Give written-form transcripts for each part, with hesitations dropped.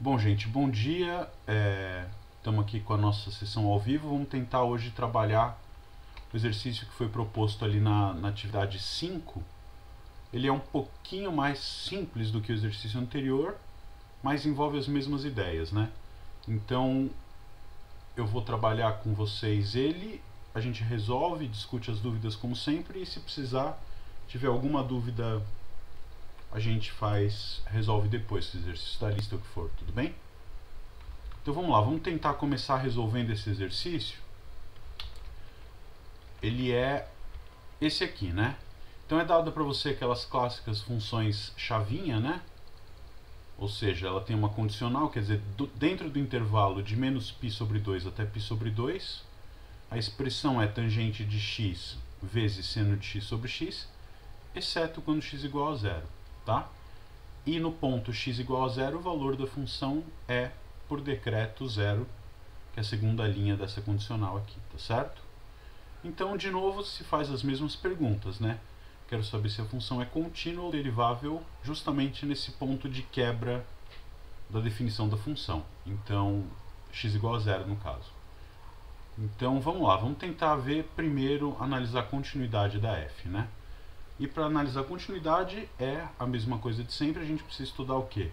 Bom, gente, bom dia. Estamos aqui com a nossa sessão ao vivo. Vamos tentar hoje trabalhar o exercício que foi proposto ali na atividade 5. Ele é um pouquinho mais simples do que o exercício anterior, mas envolve as mesmas ideias, né? Então, eu vou trabalhar com vocês ele, a gente resolve, discute as dúvidas como sempre, e se precisar, tiver alguma dúvida, a gente resolve depois, se o exercício está listo ou o que for, tudo bem? Então vamos lá, vamos tentar começar resolvendo esse exercício. Ele é esse aqui, né? Então é dado para você aquelas clássicas funções chavinha, né? Ou seja, ela tem uma condicional, quer dizer, dentro do intervalo de menos π sobre 2 até π sobre 2, a expressão é tangente de x vezes seno de x sobre x, exceto quando x igual a zero, tá? E no ponto x igual a zero, o valor da função é, por decreto, zero, que é a segunda linha dessa condicional aqui, tá certo? Então, de novo, se faz as mesmas perguntas, né? Quero saber se a função é contínua ou derivável justamente nesse ponto de quebra da definição da função. Então, x igual a zero no caso. Então, vamos lá, vamos tentar ver primeiro, analisar a continuidade da f, né? E para analisar a continuidade é a mesma coisa de sempre, a gente precisa estudar o quê?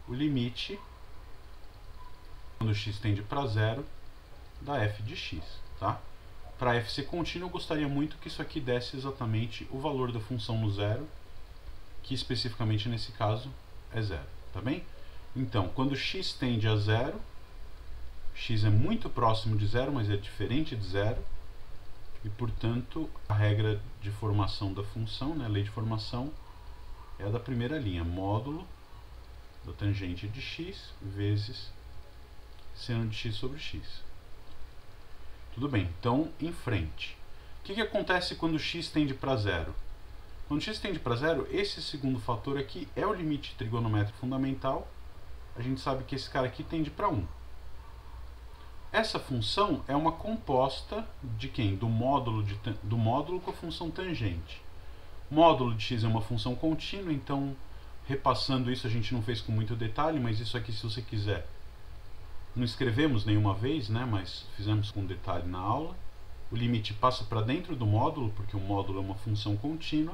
O limite, quando x tende para zero, da f de x, tá? Para f ser contínua, eu gostaria muito que isso aqui desse exatamente o valor da função no zero, que especificamente nesse caso é zero, tá bem? Então, quando x tende a zero, x é muito próximo de zero, mas é diferente de zero, e portanto a regra de formação da função, né, a lei de formação, é a da primeira linha, módulo da tangente de x vezes seno de x sobre x. Tudo bem, então em frente. O que acontece quando x tende para zero? Quando x tende para zero, esse segundo fator aqui é o limite trigonométrico fundamental. A gente sabe que esse cara aqui tende para 1. Essa função é uma composta de quem? Do módulo com a função tangente. Módulo de x é uma função contínua, então, repassando isso, a gente não fez com muito detalhe, mas isso aqui, se você quiser, não escrevemos nenhuma vez, né, mas fizemos com detalhe na aula. O limite passa para dentro do módulo, porque o módulo é uma função contínua.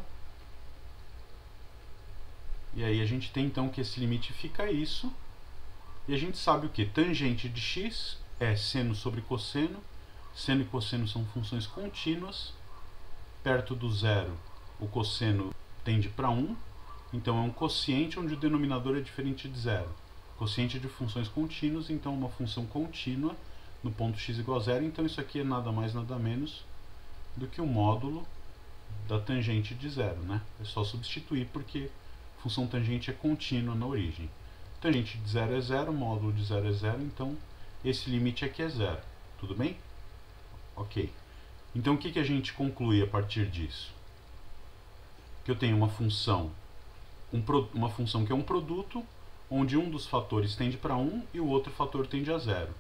E aí a gente tem então que esse limite fica isso. E a gente sabe o que? Tangente de x é seno sobre cosseno. Seno e cosseno são funções contínuas. Perto do zero, o cosseno tende para 1. Então é um quociente onde o denominador é diferente de zero. Quociente de funções contínuas, então uma função contínua no ponto x igual a zero. Então isso aqui é nada mais, nada menos do que o módulo da tangente de zero, né? É só substituir porque função tangente é contínua na origem. Tangente de zero é zero, módulo de zero é zero, então esse limite aqui é zero. Tudo bem? Ok. Então o que a gente conclui a partir disso? Que eu tenho uma função que é um produto, onde um dos fatores tende para 1 e o outro fator tende a zero.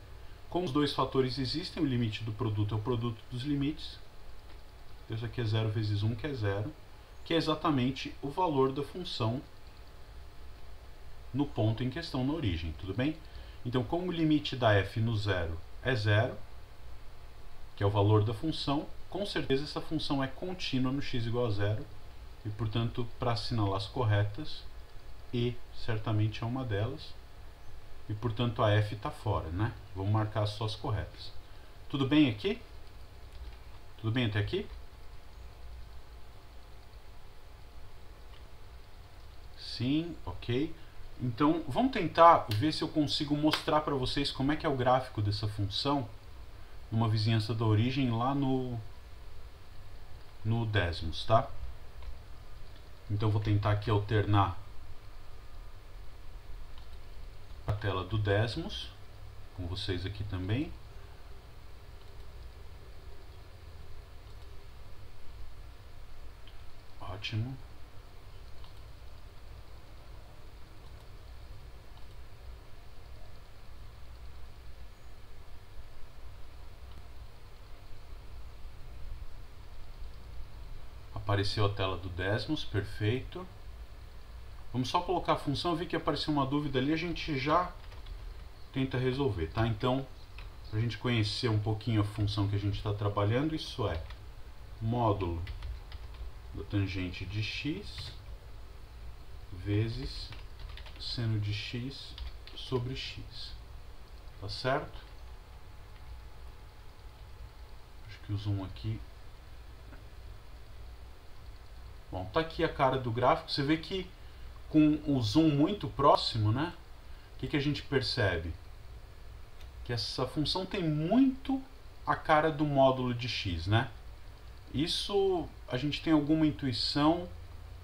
Como os dois fatores existem, o limite do produto é o produto dos limites. Isso aqui é 0 vezes 1, que é 0, que é exatamente o valor da função no ponto em questão, na origem, tudo bem? Então, como o limite da f no zero é 0, que é o valor da função, com certeza essa função é contínua no x igual a 0, e, portanto, para assinalar as corretas, E certamente é uma delas, e portanto a F está fora, né? Vamos marcar só as corretas. Tudo bem aqui? Tudo bem até aqui? Sim, ok. Então vamos tentar ver se eu consigo mostrar para vocês como é que é o gráfico dessa função numa vizinhança da origem lá no décimos, tá? Então vou tentar aqui alternar a tela do décimos, com vocês aqui também. Ótimo. Apareceu a tela do décimos, perfeito. Vamos só colocar a função, eu vi que apareceu uma dúvida ali, a gente já tenta resolver, tá? Então, para a gente conhecer um pouquinho a função que a gente está trabalhando, isso é módulo da tangente de x vezes seno de x sobre x, tá certo? Acho que o zoom aqui... Bom, tá aqui a cara do gráfico. Você vê que com o zoom muito próximo, né? O que a gente percebe? Que essa função tem muito a cara do módulo de x, né? Isso a gente tem alguma intuição,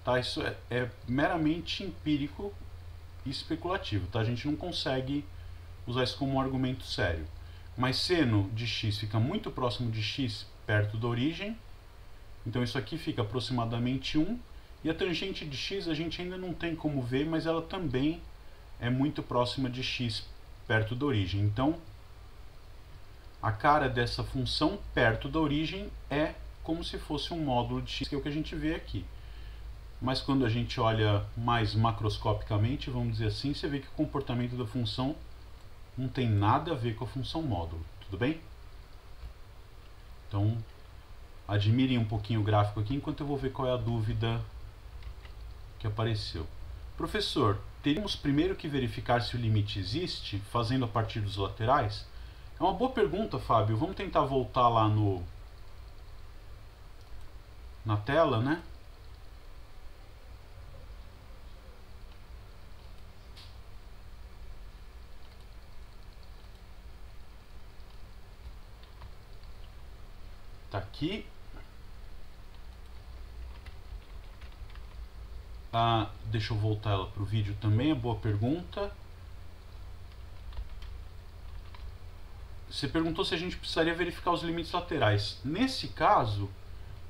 tá? Isso é meramente empírico e especulativo, tá? A gente não consegue usar isso como um argumento sério. Mas seno de x fica muito próximo de x perto da origem, então isso aqui fica aproximadamente 1, e a tangente de x a gente ainda não tem como ver, mas ela também é muito próxima de x perto da origem. Então, a cara dessa função perto da origem é como se fosse um módulo de x, que é o que a gente vê aqui. Mas quando a gente olha mais macroscopicamente, vamos dizer assim, você vê que o comportamento da função não tem nada a ver com a função módulo, tudo bem? Então, admirem um pouquinho o gráfico aqui, enquanto eu vou ver qual é a dúvida que apareceu. Professor, teríamos primeiro que verificar se o limite existe, fazendo a partir dos laterais? É uma boa pergunta, Fábio. Vamos tentar voltar lá na tela, né? Tá aqui. Deixa eu voltar ela para o vídeo também, é boa pergunta. Você perguntou se a gente precisaria verificar os limites laterais. Nesse caso,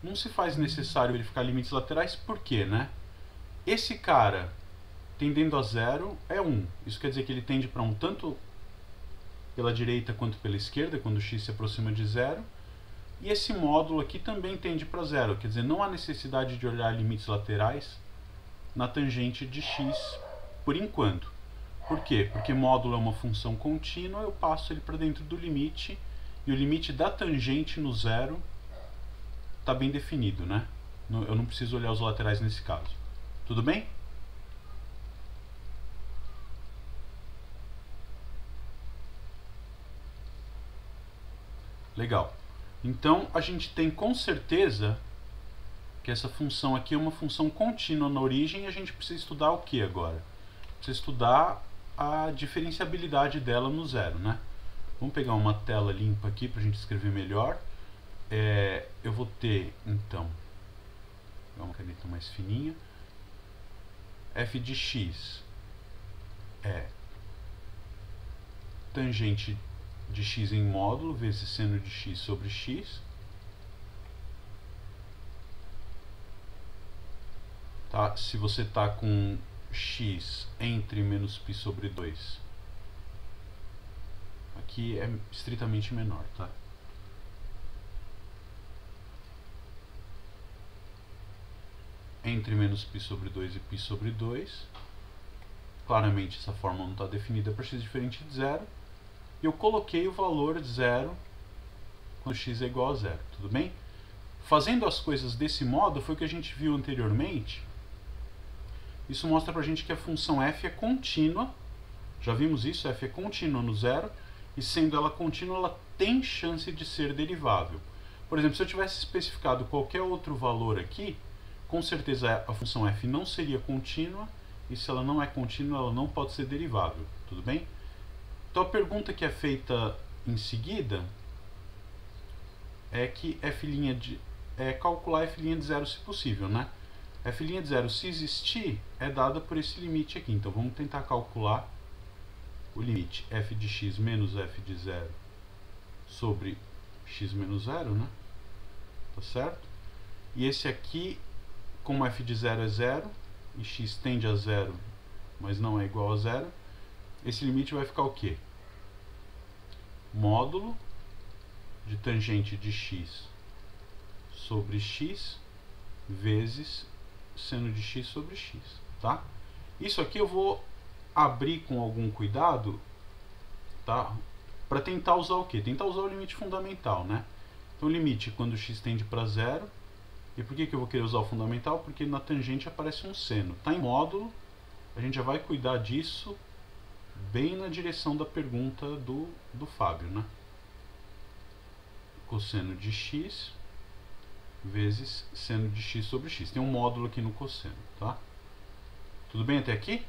não se faz necessário verificar limites laterais, por quê, né? Esse cara tendendo a 0 é 1. Isso quer dizer que ele tende para 1 tanto pela direita quanto pela esquerda, quando x se aproxima de 0. E esse módulo aqui também tende para 0, quer dizer, não há necessidade de olhar limites laterais na tangente de x por enquanto. Por quê? Porque módulo é uma função contínua, eu passo ele para dentro do limite, e o limite da tangente no 0 está bem definido, né? Eu não preciso olhar os laterais nesse caso. Tudo bem? Legal. Então, a gente tem com certeza que essa função aqui é uma função contínua na origem, e a gente precisa estudar o que agora? Precisa estudar a diferenciabilidade dela no 0, né? Vamos pegar uma tela limpa aqui para a gente escrever melhor. Eu vou ter, então, uma caneta mais fininha. F de x é tangente de x em módulo vezes seno de x sobre x. Tá? Se você está com x entre menos π sobre 2, aqui é estritamente menor, tá? Entre menos π sobre 2 e π sobre 2. Claramente essa fórmula não está definida para x diferente de 0. E eu coloquei o valor de 0 quando x é igual a 0, tudo bem? Fazendo as coisas desse modo, foi o que a gente viu anteriormente. Isso mostra pra gente que a função f é contínua. Já vimos isso, f é contínua no 0. E sendo ela contínua, ela tem chance de ser derivável. Por exemplo, se eu tivesse especificado qualquer outro valor aqui, com certeza a função f não seria contínua. E se ela não é contínua, ela não pode ser derivável. Tudo bem? Então a pergunta que é feita em seguida é que calcular f' de 0 se possível, né? F' de 0, se existir, é dada por esse limite aqui. Então vamos tentar calcular o limite f de x menos f de 0 sobre x menos 0, né? Tá certo? E esse aqui, como f de 0 é 0, e x tende a 0, mas não é igual a 0, esse limite vai ficar o quê? Módulo de tangente de x sobre x vezes seno de x sobre x, tá? Isso aqui eu vou abrir com algum cuidado tá? Para tentar usar o quê? Tentar usar o limite fundamental, né? Então, o limite quando x tende para zero. E por que eu vou querer usar o fundamental? Porque na tangente aparece um seno. Está em módulo, a gente já vai cuidar disso bem na direção da pergunta do Fábio, né? Cosseno de x vezes seno de x sobre x. Tem um módulo aqui no cosseno, tá? Tudo bem até aqui?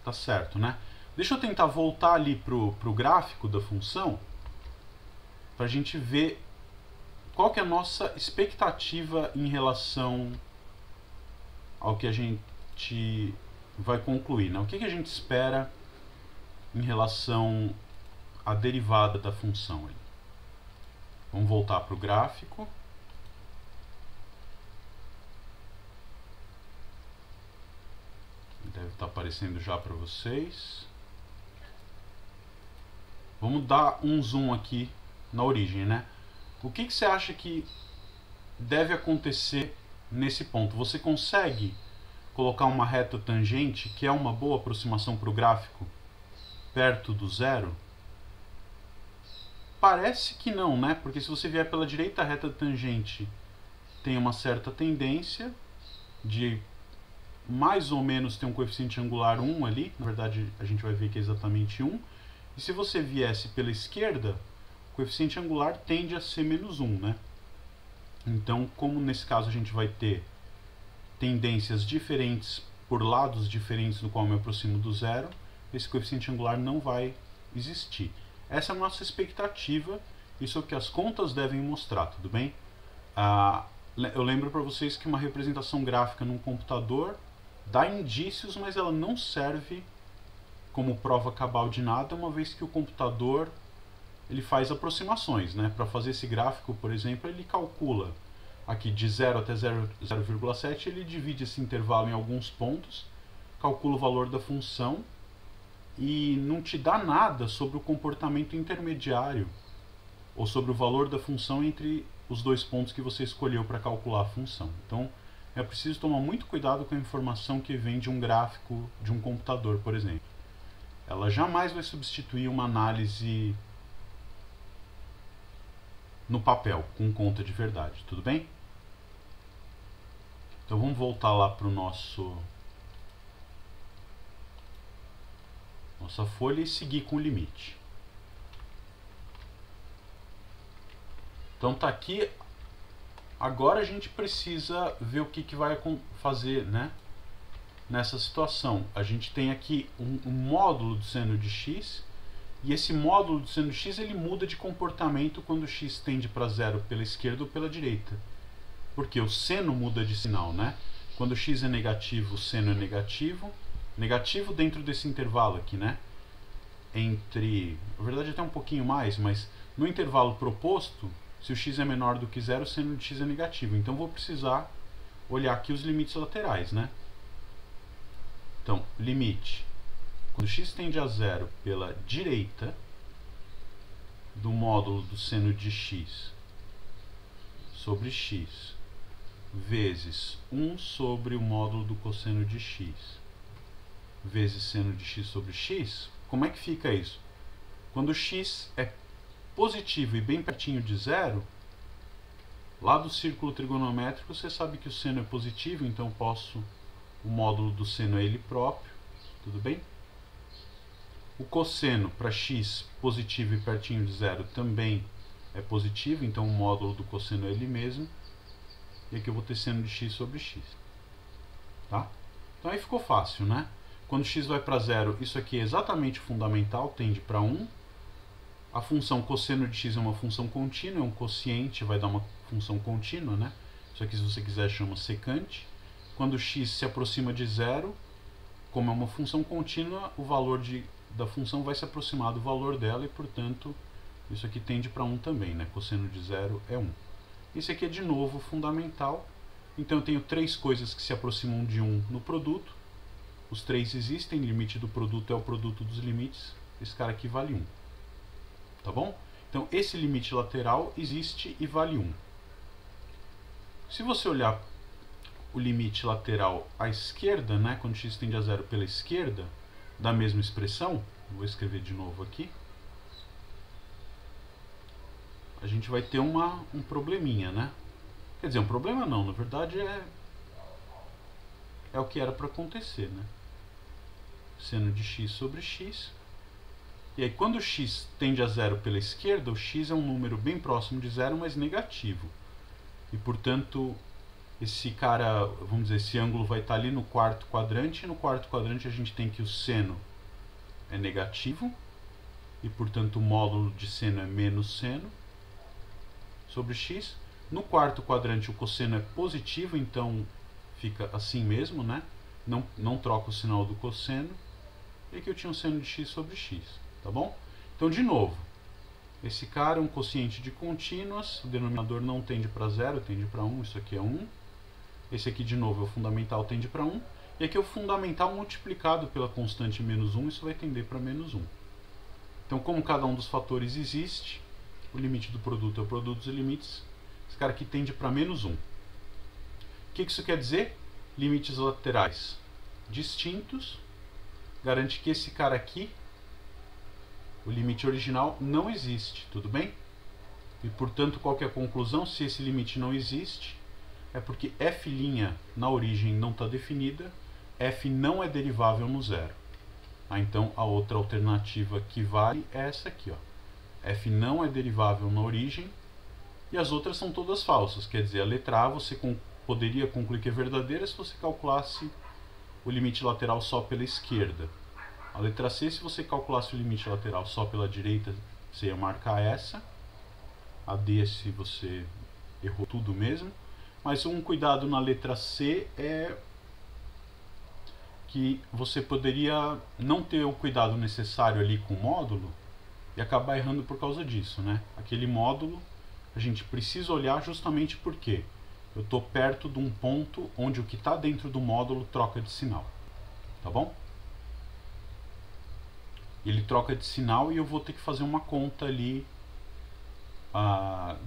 Tá certo, né? Deixa eu tentar voltar ali pro gráfico da função para a gente ver qual que é a nossa expectativa em relação ao que a gente vai concluir, né? O que a gente espera em relação à derivada da função aí. Vamos voltar para o gráfico. Deve estar aparecendo já para vocês. Vamos dar um zoom aqui na origem, né? O que você acha que deve acontecer nesse ponto? Você consegue colocar uma reta tangente, que é uma boa aproximação para o gráfico, perto do zero? Parece que não, né? Porque se você vier pela direita, a reta tangente tem uma certa tendência de mais ou menos ter um coeficiente angular 1 ali. Na verdade, a gente vai ver que é exatamente 1. E se você viesse pela esquerda, o coeficiente angular tende a ser menos 1, né? Então, como nesse caso a gente vai ter tendências diferentes por lados diferentes do qual eu me aproximo do zero, esse coeficiente angular não vai existir. Essa é a nossa expectativa, isso é o que as contas devem mostrar, tudo bem? Eu lembro para vocês que uma representação gráfica num computador dá indícios, mas ela não serve como prova cabal de nada, uma vez que o computador ele faz aproximações, né? Para fazer esse gráfico, por exemplo, ele calcula aqui de 0 até 0,7, ele divide esse intervalo em alguns pontos, calcula o valor da função e não te dá nada sobre o comportamento intermediário ou sobre o valor da função entre os dois pontos que você escolheu para calcular a função. Então, é preciso tomar muito cuidado com a informação que vem de um gráfico de um computador, por exemplo. Ela jamais vai substituir uma análise no papel, com conta de verdade, tudo bem? Então vamos voltar lá para o nossa folha e seguir com o limite. Então tá aqui. Agora a gente precisa ver o que vai fazer, né? Nessa situação. A gente tem aqui um módulo do seno de x, e esse módulo do seno de x ele muda de comportamento quando x tende para zero pela esquerda ou pela direita. Porque o seno muda de sinal, né? Quando x é negativo, o seno é negativo. Negativo dentro desse intervalo aqui, né? Na verdade até um pouquinho mais, mas no intervalo proposto, se o x é menor do que zero, o seno de x é negativo. Então vou precisar olhar aqui os limites laterais, né? Então, limite. Quando x tende a zero pela direita do módulo do seno de x sobre x vezes 1 sobre o módulo do cosseno de x vezes seno de x sobre x, como é que fica isso? Quando x é positivo e bem pertinho de zero, lá do círculo trigonométrico você sabe que o seno é positivo, então o módulo do seno é ele próprio, tudo bem? O cosseno para x positivo e pertinho de zero também é positivo, então o módulo do cosseno é ele mesmo. E aqui eu vou ter seno de x sobre x. Tá? Então aí ficou fácil, né? Quando x vai para zero, isso aqui é exatamente fundamental, tende para 1. A função cosseno de x é uma função contínua, é um quociente, vai dar uma função contínua, né? Isso aqui, se você quiser, chama secante. Quando x se aproxima de zero, como é uma função contínua, o valor da função vai se aproximar do valor dela e, portanto, isso aqui tende para 1 também, né? Cosseno de zero é 1. Esse aqui é, de novo, fundamental. Então, eu tenho três coisas que se aproximam de 1 no produto. Os três existem, limite do produto é o produto dos limites. Esse cara aqui vale 1. Tá bom? Então, esse limite lateral existe e vale 1. Se você olhar o limite lateral à esquerda, né, quando x tende a zero pela esquerda, da mesma expressão, vou escrever de novo aqui, a gente vai ter um probleminha, né? Quer dizer, um problema não, na verdade é o que era para acontecer, né? Seno de x sobre x. E aí, quando x tende a zero pela esquerda, o x é um número bem próximo de zero, mas negativo. E, portanto, esse cara, vamos dizer, esse ângulo vai estar ali no quarto quadrante, e no quarto quadrante a gente tem que o seno é negativo, e, portanto, o módulo de seno é menos seno sobre x. No quarto quadrante o cosseno é positivo, então fica assim mesmo, né? Não troca o sinal do cosseno. E aqui eu tinha um seno de x sobre x, tá bom? Então, de novo, esse cara é um quociente de contínuas, o denominador não tende para zero, tende para 1, isso aqui é 1. Esse aqui, de novo, é o fundamental, tende para 1. E aqui é o fundamental multiplicado pela constante menos 1, isso vai tender para menos 1. Então, como cada um dos fatores existe, o limite do produto é o produto dos limites, esse cara aqui tende para menos 1. O que isso quer dizer? Limites laterais distintos, garante que esse cara aqui, o limite original, não existe, tudo bem? E, portanto, qual que é a conclusão? Se esse limite não existe, é porque f' na origem não está definida, f não é derivável no zero. Então, a outra alternativa que vale é essa aqui, ó. F não é derivável na origem, e as outras são todas falsas. Quer dizer, a letra A você poderia concluir que é verdadeira se você calculasse o limite lateral só pela esquerda. A letra C, se você calculasse o limite lateral só pela direita, você ia marcar essa. A D, se você errou tudo mesmo. Mas um cuidado na letra C é que você poderia não ter o cuidado necessário ali com o módulo e acabar errando por causa disso, né? Aquele módulo a gente precisa olhar justamente porque eu estou perto de um ponto onde o que está dentro do módulo troca de sinal, tá bom? Ele troca de sinal e eu vou ter que fazer uma conta ali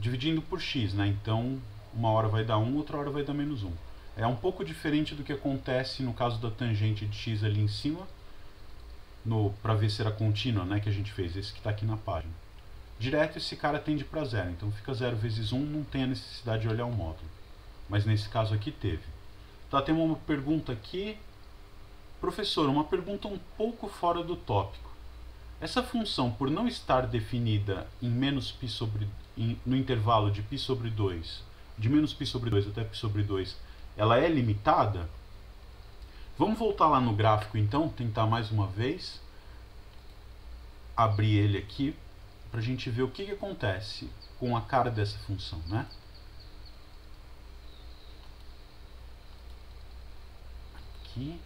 dividindo por x, né? Então, uma hora vai dar 1, outra hora vai dar menos 1. É um pouco diferente do que acontece no caso da tangente de x ali em cima, para ver se era contínua, né, que a gente fez, esse que está aqui na página. Direto esse cara tende para zero, então fica 0 vezes 1, não tem a necessidade de olhar o módulo. Mas nesse caso aqui teve. Tá, tem uma pergunta aqui. Professor, uma pergunta um pouco fora do tópico. Essa função, por não estar definida em menos π no intervalo de π sobre 2, de menos π sobre 2 até π sobre 2, ela é limitada? Vamos voltar lá no gráfico então, tentar mais uma vez abrir ele aqui para a gente ver o que acontece com a cara dessa função, né? Aqui,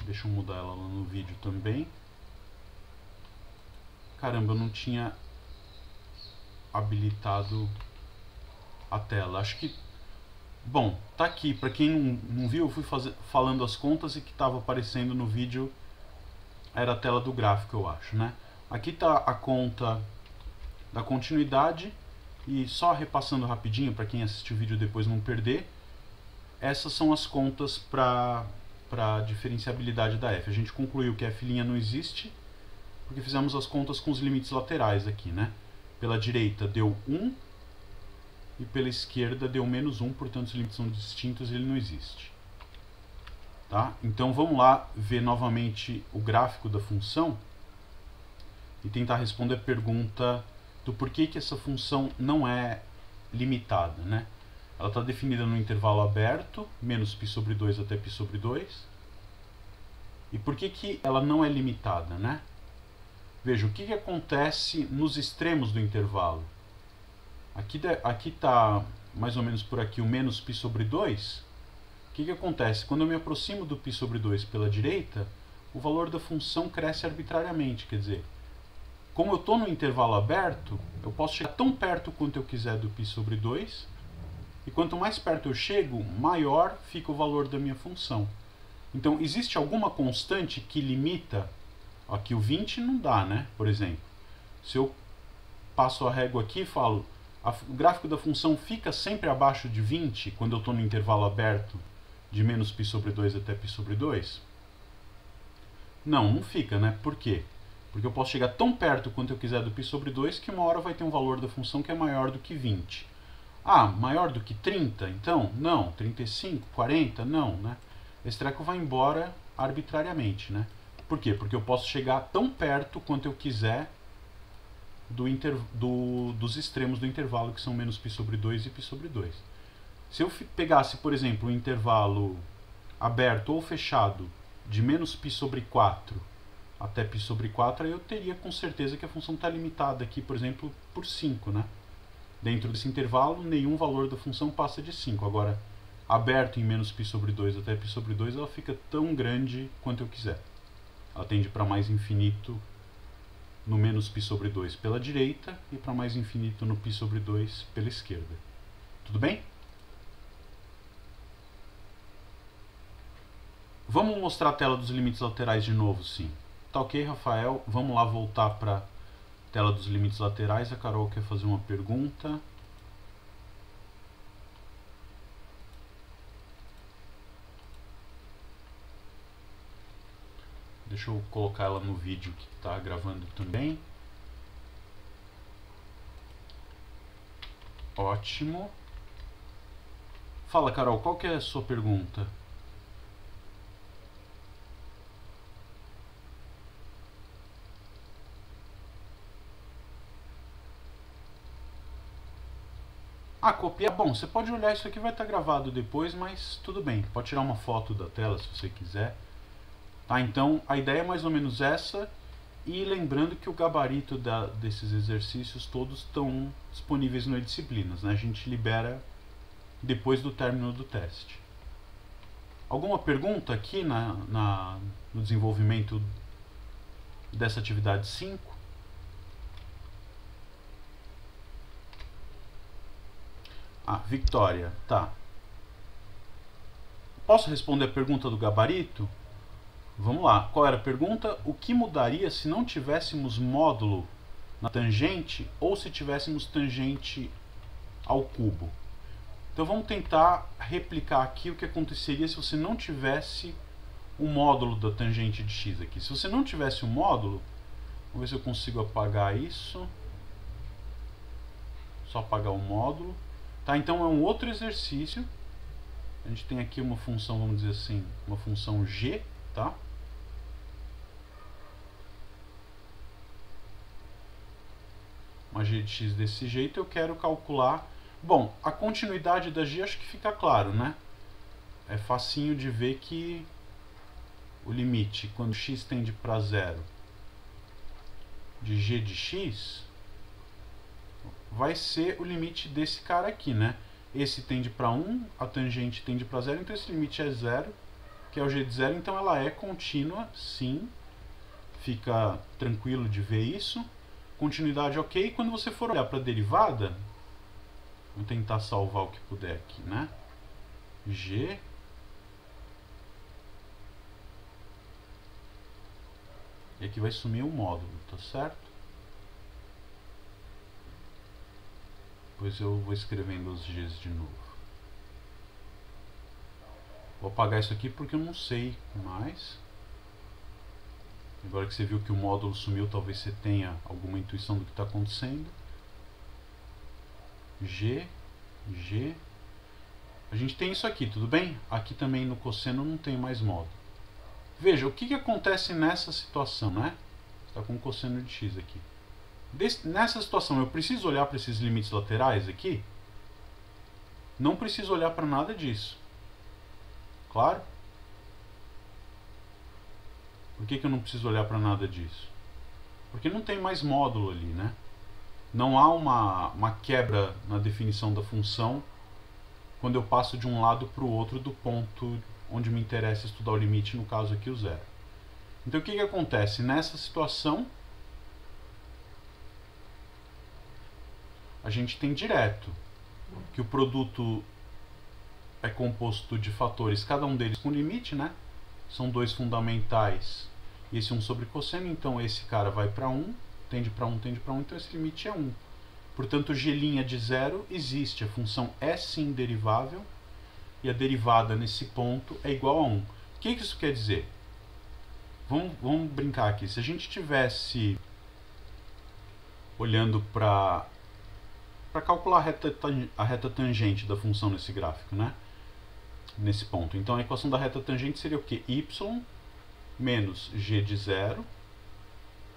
deixa eu mudar ela lá no vídeo também. Caramba, eu não tinha habilitado a tela. Acho que... Bom, tá aqui. Para quem não viu, eu fui falando as contas e que estava aparecendo no vídeo era a tela do gráfico, eu acho, né? Aqui está a conta da continuidade e só repassando rapidinho para quem assistiu o vídeo depois não perder. Essas são as contas para a diferenciabilidade da f. A gente concluiu que f' não existe porque fizemos as contas com os limites laterais aqui, né? Pela direita deu 1 e pela esquerda deu menos 1, portanto os limites são distintos e ele não existe. Tá? Então vamos lá ver novamente o gráfico da função e tentar responder a pergunta do porquê que essa função não é limitada, né? Ela está definida no intervalo aberto, menos π sobre 2 até π sobre 2. E por que ela não é limitada, né? Veja, o que acontece nos extremos do intervalo. Aqui está mais ou menos por aqui o menos π sobre 2. O que acontece? Quando eu me aproximo do π sobre 2 pela direita, o valor da função cresce arbitrariamente. Quer dizer, como eu estou no intervalo aberto, eu posso chegar tão perto quanto eu quiser do π sobre 2. E quanto mais perto eu chego, maior fica o valor da minha função. Então, existe alguma constante que limita... Aqui o 20 não dá, né? Por exemplo, se eu passo a régua aqui e falo O gráfico da função fica sempre abaixo de 20 quando eu estou no intervalo aberto de menos π sobre 2 até π sobre 2? Não, não fica, né? Por quê? Porque eu posso chegar tão perto quanto eu quiser do π sobre 2 que uma hora vai ter um valor da função que é maior do que 20. Ah, maior do que 30? Então, não. 35, 40? Não, né? Esse treco vai embora arbitrariamente, né? Por quê? Porque eu posso chegar tão perto quanto eu quiser dos extremos do intervalo, que são menos π sobre 2 e π sobre 2. Se eu pegasse, por exemplo, um intervalo aberto ou fechado de menos π sobre 4 até π sobre 4, aí eu teria com certeza que a função está limitada aqui, por exemplo, por 5, né? Dentro desse intervalo, nenhum valor da função passa de 5. Agora, aberto em menos π sobre 2 até π sobre 2, ela fica tão grande quanto eu quiser. Ela tende para mais infinito no menos π sobre 2 pela direita e para mais infinito no π sobre 2 pela esquerda. Tudo bem? Vamos mostrar a tela dos limites laterais de novo, sim. Tá ok, Rafael? Vamos lá voltar para a tela dos limites laterais. A Carol quer fazer uma pergunta. Deixa eu colocar ela no vídeo que está gravando também. Ótimo. Fala, Carol, qual que é a sua pergunta? Ah, copiar. Bom, você pode olhar, isso aqui vai estar gravado depois, mas tudo bem. Pode tirar uma foto da tela se você quiser. Tá, então a ideia é mais ou menos essa. E lembrando que o gabarito desses exercícios todos estão disponíveis no E-Disciplinas, né? A gente libera depois do término do teste. Alguma pergunta aqui no desenvolvimento dessa atividade 5? Ah, Victoria, tá. Posso responder a pergunta do gabarito? Vamos lá. Qual era a pergunta? O que mudaria se não tivéssemos módulo na tangente ou se tivéssemos tangente ao cubo? Então vamos tentar replicar aqui o que aconteceria se você não tivesse o módulo da tangente de x aqui. Se você não tivesse o módulo, vamos ver se eu consigo apagar isso. Só apagar o módulo. Tá, então é um outro exercício. A gente tem aqui uma função, vamos dizer assim, uma função g, tá? Uma g de x desse jeito, eu quero calcular... Bom, a continuidade da g acho que fica claro, né? É facinho de ver que o limite, quando x tende para 0, de g de x... vai ser o limite desse cara aqui, né? Esse tende para 1, a tangente tende para 0, então esse limite é 0, que é o g de 0, então ela é contínua, sim. Fica tranquilo de ver isso. Continuidade ok. Quando você for olhar para a derivada, vou tentar salvar o que puder aqui, né? G... E aqui vai sumir o módulo, tá certo? Depois eu vou escrevendo os Gs de novo. Vou apagar isso aqui porque eu não sei mais. Agora que você viu que o módulo sumiu, talvez você tenha alguma intuição do que está acontecendo. G, G. A gente tem isso aqui, tudo bem? Aqui também no cosseno não tem mais módulo. Veja, o que acontece nessa situação, né? Está com o cosseno de x aqui. Nessa situação, eu preciso olhar para esses limites laterais aqui? Não preciso olhar para nada disso. Claro? Por que eu não preciso olhar para nada disso? Porque não tem mais módulo ali, né? Não há uma quebra na definição da função quando eu passo de um lado para o outro do ponto onde me interessa estudar o limite, no caso aqui o 0. Então o que acontece? Nessa situação, a gente tem direto que o produto é composto de fatores, cada um deles com limite, né? São dois fundamentais e esse 1 sobre cosseno, então esse cara vai para 1, tende para 1, tende para 1, então esse limite é 1. Portanto, g' de 0 existe, a função é sim derivável, e a derivada nesse ponto é igual a 1. O que isso quer dizer? Vamos brincar aqui. Se a gente estivesse olhando para calcular a reta tangente da função nesse gráfico, né? Nesse ponto. Então a equação da reta tangente seria o quê? Y menos g de 0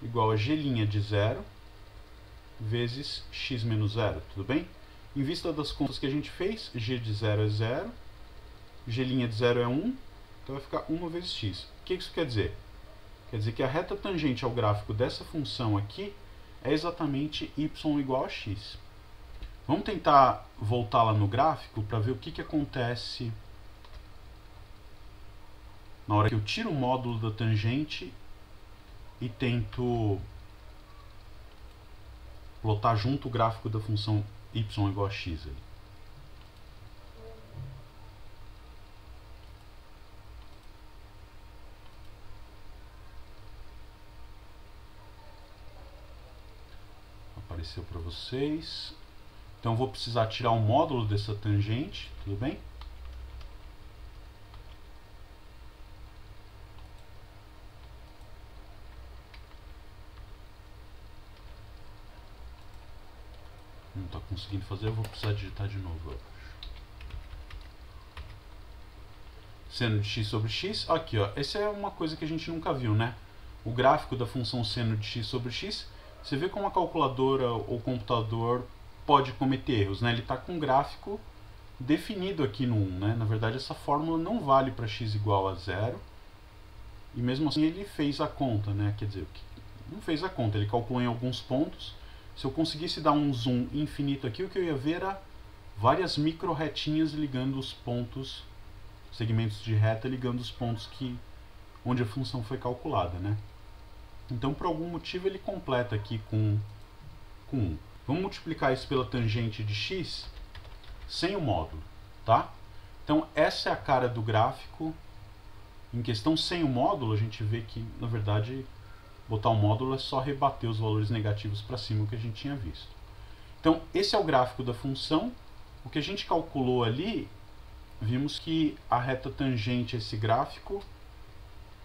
igual a g' de 0 vezes x menos 0, tudo bem? Em vista das contas que a gente fez, g de 0 é 0, g' de 0 é 1, então vai ficar 1 vezes x. O que isso quer dizer? Quer dizer que a reta tangente ao gráfico dessa função aqui é exatamente y igual a x. Vamos tentar voltar lá no gráfico para ver o que acontece na hora que eu tiro o módulo da tangente e tento plotar junto o gráfico da função y igual a x. Ali. Apareceu para vocês. Então vou precisar tirar o módulo dessa tangente, tudo bem? Não está conseguindo fazer, eu vou precisar digitar de novo, eu acho. Seno de x sobre x, aqui ó, essa é uma coisa que a gente nunca viu, né? O gráfico da função seno de x sobre x, você vê como a calculadora ou o computador pode cometer erros, né? Ele está com um gráfico definido aqui no 1, né? Na verdade essa fórmula não vale para x igual a 0, e mesmo assim ele fez a conta, né? Quer dizer, não fez a conta, ele calculou em alguns pontos. Se eu conseguisse dar um zoom infinito aqui, o que eu ia ver era várias micro retinhas ligando os pontos, segmentos de reta ligando os pontos onde a função foi calculada, né? Então, por algum motivo, ele completa aqui com 1. Vamos multiplicar isso pela tangente de x sem o módulo, tá? Então, essa é a cara do gráfico. Em questão sem o módulo, a gente vê que, na verdade, botar o módulo é só rebater os valores negativos para cima, o que a gente tinha visto. Então, esse é o gráfico da função. O que a gente calculou ali, vimos que a reta tangente a esse gráfico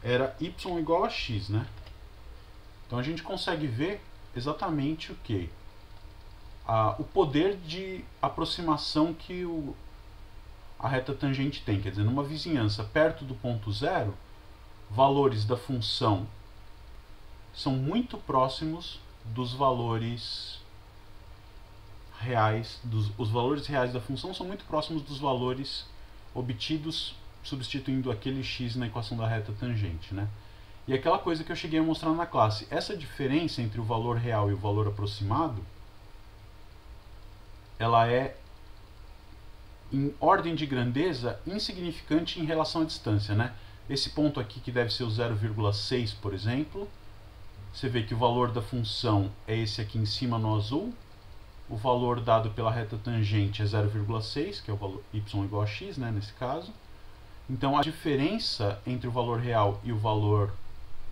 era y igual a x, né? Então, a gente consegue ver exatamente o que? O poder de aproximação que a reta tangente tem. Quer dizer, numa vizinhança perto do ponto zero, valores da função são muito próximos dos valores reais, os valores reais da função são muito próximos dos valores obtidos substituindo aquele x na equação da reta tangente, né? E aquela coisa que eu cheguei a mostrar na classe, essa diferença entre o valor real e o valor aproximado, ela é em ordem de grandeza insignificante em relação à distância, né? Esse ponto aqui que deve ser o 0,6, por exemplo, você vê que o valor da função é esse aqui em cima no azul, o valor dado pela reta tangente é 0,6, que é o valor y igual a x, né, nesse caso. Então a diferença entre o valor real e o valor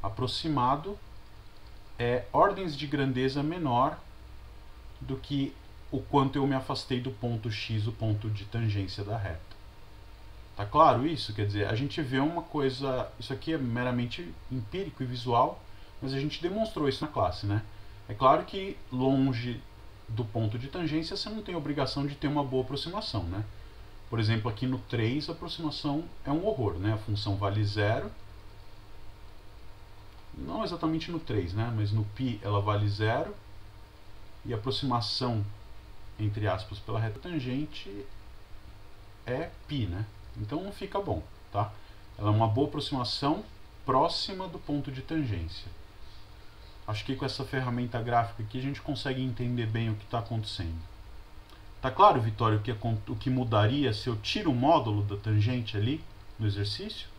aproximado é ordens de grandeza menor do que o quanto eu me afastei do ponto x, o ponto de tangência da reta. Tá claro isso? Quer dizer, a gente vê uma coisa, isso aqui é meramente empírico e visual, mas a gente demonstrou isso na classe, né? É claro que longe do ponto de tangência você não tem a obrigação de ter uma boa aproximação, né? Por exemplo, aqui no 3 a aproximação é um horror, né? A função vale 0, não exatamente no 3, né? Mas no π ela vale 0, e a aproximação, entre aspas, pela reta tangente é π, né? Então não fica bom, tá? Ela é uma boa aproximação próxima do ponto de tangência. Acho que com essa ferramenta gráfica aqui a gente consegue entender bem o que está acontecendo. Tá claro, Vitória, o que mudaria se eu tiro o módulo da tangente ali no exercício?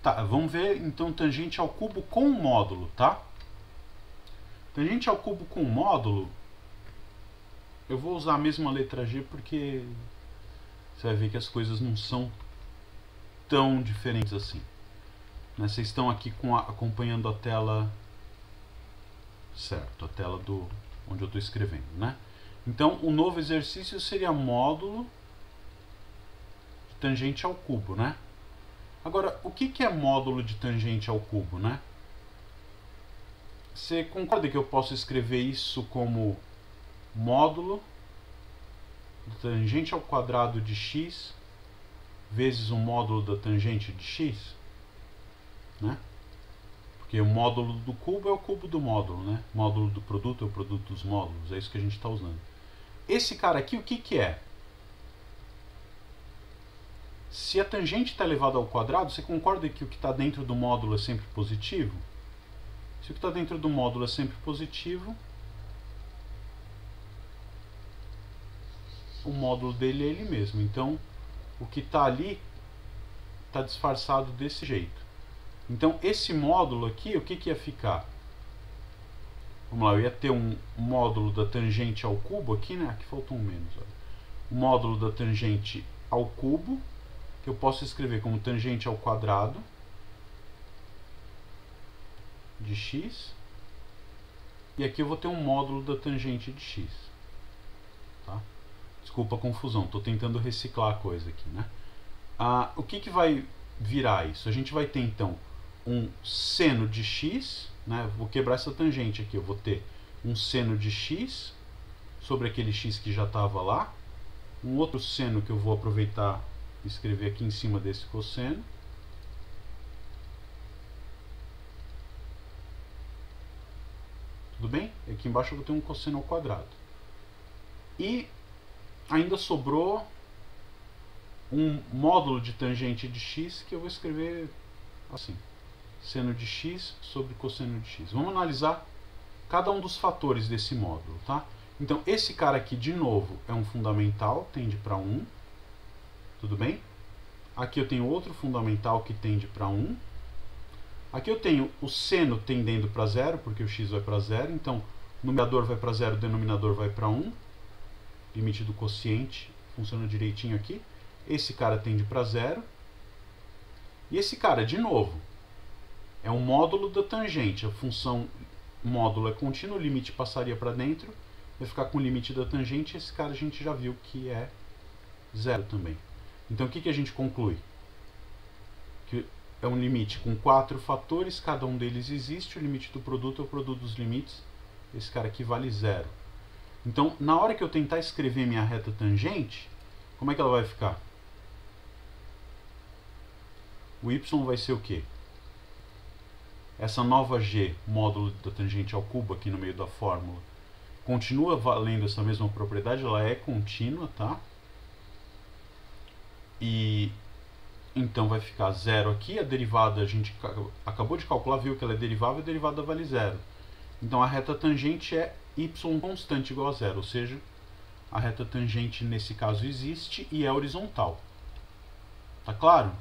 Tá, vamos ver então tangente ao cubo com módulo, tá? Tangente ao cubo com módulo, eu vou usar a mesma letra G porque você vai ver que as coisas não são tão diferentes assim. Né? Vocês estão aqui acompanhando a tela certo, a tela onde eu estou escrevendo, né? Então, o novo exercício seria módulo de tangente ao cubo, né? Agora, o que é módulo de tangente ao cubo, né? Você concorda que eu posso escrever isso como módulo de tangente ao quadrado de x vezes o módulo da tangente de x? Né? Porque o módulo do cubo é o cubo do módulo, né? Módulo do produto é o produto dos módulos, é isso que a gente está usando. Esse cara aqui, o que é? Se a tangente está elevada ao quadrado, você concorda que o que está dentro do módulo é sempre positivo? Se o que está dentro do módulo é sempre positivo, o módulo dele é ele mesmo. Então, o que está ali está disfarçado desse jeito. Então, esse módulo aqui, o que ia ficar? Vamos lá, eu ia ter um módulo da tangente ao cubo aqui, né? Aqui faltou um menos. Olha. O módulo da tangente ao cubo, que eu posso escrever como tangente ao quadrado de x. E aqui eu vou ter um módulo da tangente de x. Tá? Desculpa a confusão, estou tentando reciclar a coisa aqui, né? O que vai virar isso? A gente vai ter, então, um seno de x, né? Vou quebrar essa tangente aqui, eu vou ter um seno de x sobre aquele x que já estava lá, um outro seno que eu vou aproveitar e escrever aqui em cima desse cosseno, tudo bem? E aqui embaixo eu vou ter um cosseno ao quadrado. E ainda sobrou um módulo de tangente de x que eu vou escrever assim. Seno de x sobre cosseno de x. Vamos analisar cada um dos fatores desse módulo, tá? Então, esse cara aqui, de novo, é um fundamental, tende para 1. Tudo bem? Aqui eu tenho outro fundamental que tende para 1. Aqui eu tenho o seno tendendo para 0, porque o x vai para 0. Então, o numerador vai para 0, o denominador vai para 1. Limite do quociente funciona direitinho aqui. Esse cara tende para 0. E esse cara, de novo, é um módulo da tangente. A função módulo é contínuo, o limite passaria para dentro, vai ficar com o limite da tangente. Esse cara a gente já viu que é 0 também. Então o que a gente conclui? Que é um limite com 4 fatores, cada um deles existe, o limite do produto é o produto dos limites. Esse cara aqui vale 0. Então, na hora que eu tentar escrever minha reta tangente, como é que ela vai ficar? O y vai ser o quê? Essa nova g, módulo da tangente ao cubo aqui no meio da fórmula, continua valendo essa mesma propriedade, ela é contínua, tá? E então vai ficar 0 aqui, a derivada a gente acabou de calcular, viu que ela é derivável, a derivada vale 0. Então a reta tangente é y constante igual a 0, ou seja, a reta tangente nesse caso existe e é horizontal. Tá claro?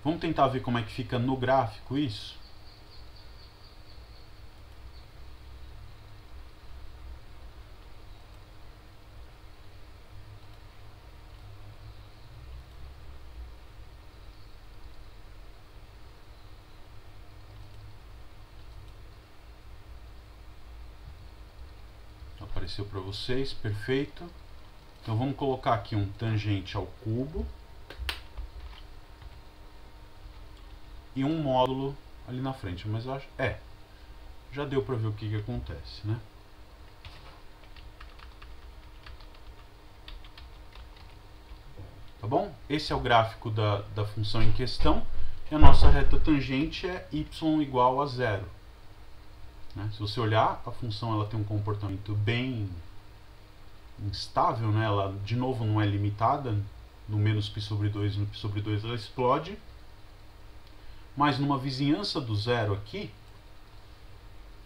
Vamos tentar ver como é que fica no gráfico isso? Apareceu para vocês, perfeito. Então vamos colocar aqui um tangente ao cubo e um módulo ali na frente, mas eu acho, já deu para ver o que acontece, né? Tá bom? Esse é o gráfico da função em questão e a nossa reta tangente é y igual a 0. Né? Se você olhar, a função ela tem um comportamento bem instável, né? Ela de novo não é limitada, no menos π sobre 2 e no π sobre 2 ela explode. Mas numa vizinhança do zero aqui,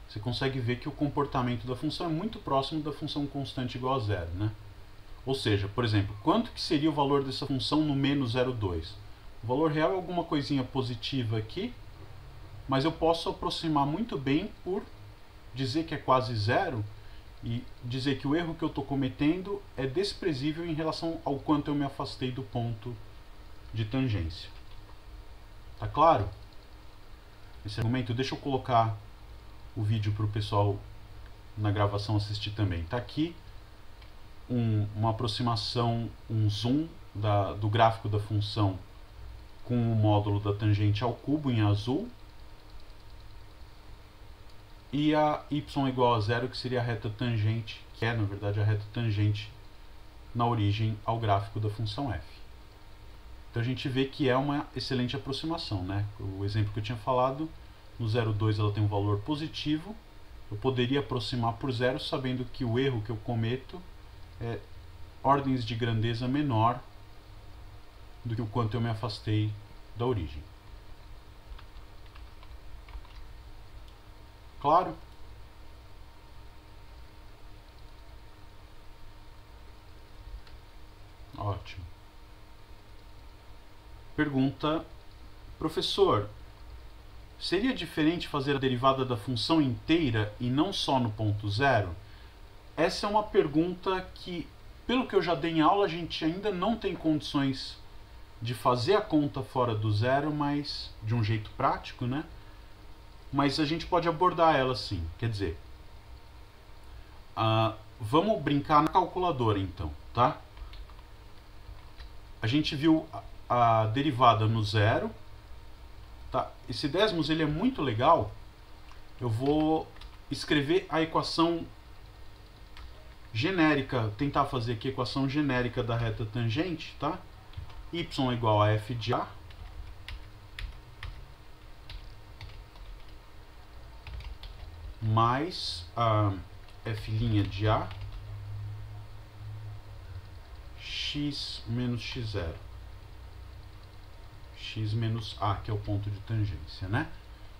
você consegue ver que o comportamento da função é muito próximo da função constante igual a 0, né? Ou seja, por exemplo, quanto que seria o valor dessa função no menos 0,2? O valor real é alguma coisinha positiva aqui, mas eu posso aproximar muito bem por dizer que é quase zero e dizer que o erro que eu estou cometendo é desprezível em relação ao quanto eu me afastei do ponto de tangência. Tá claro? Esse argumento, deixa eu colocar o vídeo para o pessoal na gravação assistir também. Tá aqui uma aproximação, um zoom do gráfico da função com o módulo da tangente ao cubo em azul e a y igual a zero, que seria a reta tangente, que é na verdade a reta tangente na origem ao gráfico da função f. Então a gente vê que é uma excelente aproximação, né? O exemplo que eu tinha falado, no 0,2 ela tem um valor positivo, eu poderia aproximar por zero sabendo que o erro que eu cometo é ordens de grandeza menor do que o quanto eu me afastei da origem. Claro? Ótimo. Pergunta: professor, seria diferente fazer a derivada da função inteira e não só no ponto zero? Essa é uma pergunta que, pelo que eu já dei em aula, a gente ainda não tem condições de fazer a conta fora do zero, mas de um jeito prático, né? Mas a gente pode abordar ela sim. Quer dizer, vamos brincar na calculadora então, tá? A gente viu a derivada no zero, tá? Esse Desmos ele é muito legal. Eu vou escrever a equação genérica, tentar fazer aqui a equação genérica da reta tangente, tá? Y igual a f de a mais a f' de a x menos x0, x menos a, que é o ponto de tangência, né?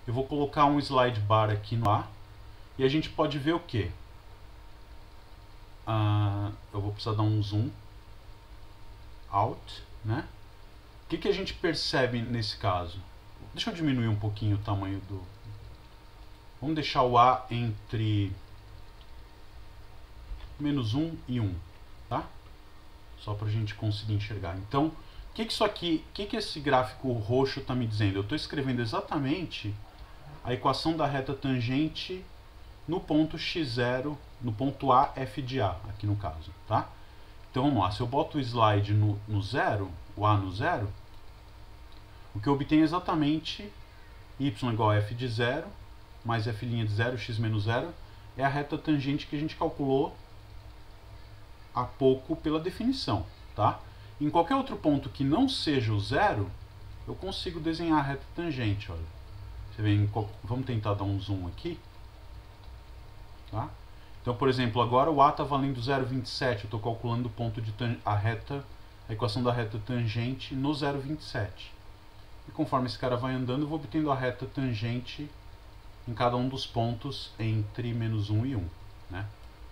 Eu vou colocar um slide bar aqui no a e a gente pode ver o que? Eu vou precisar dar um zoom out, né? O que a gente percebe nesse caso? Deixa eu diminuir um pouquinho o tamanho do... Vamos deixar o a entre menos 1 e 1, tá? Só para a gente conseguir enxergar. Então, o que isso aqui, o que esse gráfico roxo está me dizendo? Eu estou escrevendo exatamente a equação da reta tangente no ponto x0, no ponto a, f de a, aqui no caso, tá? Então vamos lá, se eu boto o slide no zero, o a no zero, o que eu obtenho é exatamente y igual a f de 0, mais f' de 0, x menos 0, é a reta tangente que a gente calculou há pouco pela definição, tá? Em qualquer outro ponto que não seja o zero, eu consigo desenhar a reta tangente, olha. Você vê, vamos tentar dar um zoom aqui, tá? Então, por exemplo, agora o a está valendo 0,27, eu estou calculando o ponto de a equação da reta tangente no 0,27. E conforme esse cara vai andando, eu vou obtendo a reta tangente em cada um dos pontos entre menos 1 e 1, né?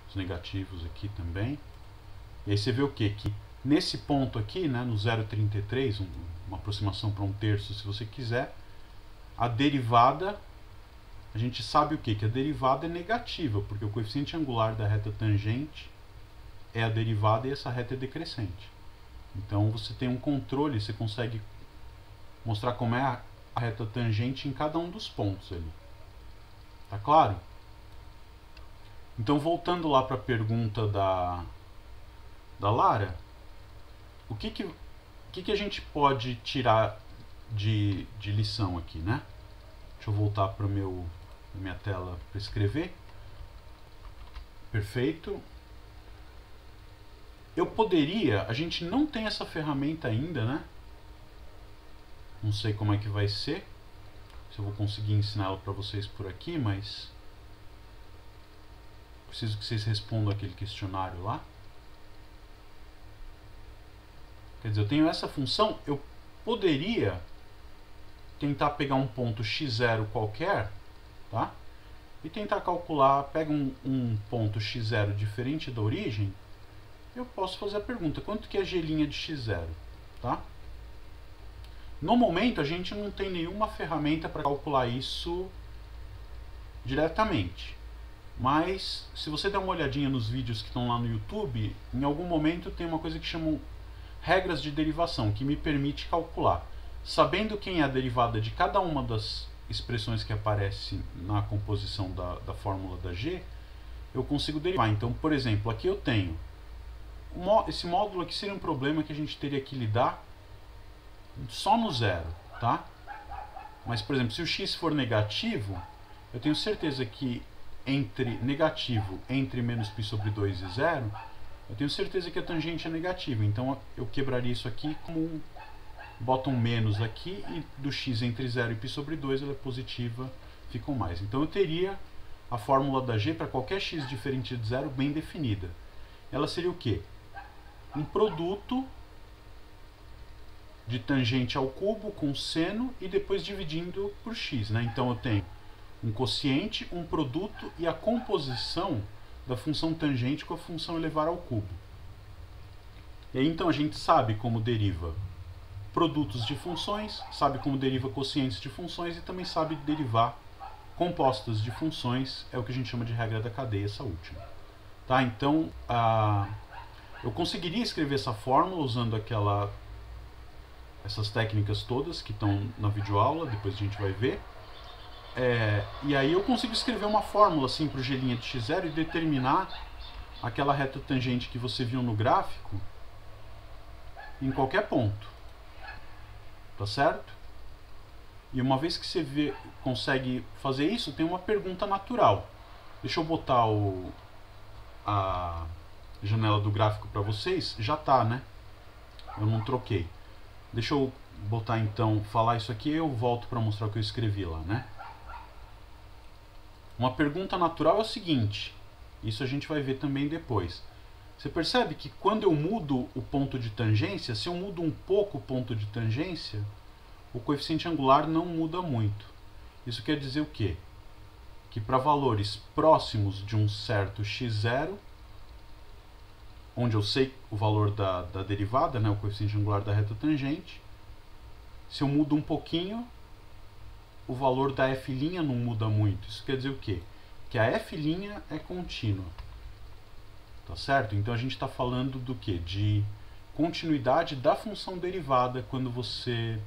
Os negativos aqui também. E aí você vê o quê? Que nesse ponto aqui, né, no 0,33, uma aproximação para 1/3 se você quiser, a derivada, a gente sabe o quê? Que a derivada é negativa, porque o coeficiente angular da reta tangente é a derivada e essa reta é decrescente. Então você tem um controle, você consegue mostrar como é a reta tangente em cada um dos pontos ali. Tá claro? Então, voltando lá para a pergunta da Lara, o que a gente pode tirar de lição aqui, né? Deixa eu voltar para minha tela para escrever. Perfeito. Eu poderia, a gente não tem essa ferramenta ainda, né? Não sei como é que vai ser, se eu vou conseguir ensiná-la para vocês por aqui, mas preciso que vocês respondam aquele questionário lá. Quer dizer, eu tenho essa função, eu poderia tentar pegar um ponto x0 qualquer, tá? E tentar calcular, pega um ponto x0 diferente da origem, eu posso fazer a pergunta, quanto que é g' de x0, tá? No momento a gente não tem nenhuma ferramenta para calcular isso diretamente. Mas se você der uma olhadinha nos vídeos que estão lá no YouTube, em algum momento tem uma coisa que chamam regras de derivação, que me permite calcular. Sabendo quem é a derivada de cada uma das expressões que aparece na composição da fórmula da G, eu consigo derivar. Então, por exemplo, aqui eu tenho esse módulo aqui seria um problema que a gente teria que lidar só no zero, tá? Mas, por exemplo, se o x for negativo, eu tenho certeza que entre menos π sobre 2 e 0, eu tenho certeza que a tangente é negativa. Então eu quebraria isso aqui como boto um menos aqui, e do x entre 0 e π sobre 2 ela é positiva, fica um mais. Então eu teria a fórmula da G para qualquer x diferente de 0 bem definida. Ela seria o quê? Um produto de tangente ao cubo com seno e depois dividindo por x, né? Então eu tenho um quociente, um produto e a composição da função tangente com a função elevar ao cubo. E aí então a gente sabe como deriva produtos de funções, sabe como deriva quocientes de funções e também sabe derivar compostas de funções, é o que a gente chama de regra da cadeia, essa última. Tá? Então, eu conseguiria escrever essa fórmula usando essas técnicas todas que estão na videoaula, depois a gente vai ver. E aí eu consigo escrever uma fórmula assim para o g' de x0 e determinar aquela reta tangente que você viu no gráfico em qualquer ponto. Tá certo? E uma vez que você consegue fazer isso, tem uma pergunta natural. Deixa eu botar a janela do gráfico para vocês. Já tá, né? Eu não troquei. Deixa eu botar então, falar isso aqui e eu volto para mostrar o que eu escrevi lá, né? Uma pergunta natural é o seguinte, isso a gente vai ver também depois. Você percebe que quando eu mudo o ponto de tangência, se eu mudo um pouco o ponto de tangência, o coeficiente angular não muda muito. Isso quer dizer o quê? Que para valores próximos de um certo x0, onde eu sei o valor da derivada, né, o coeficiente angular da reta tangente, se eu mudo um pouquinho, o valor da f' não muda muito. Isso quer dizer o quê? Que a f' é contínua. Tá certo? Então a gente está falando do quê? De continuidade da função derivada quando você...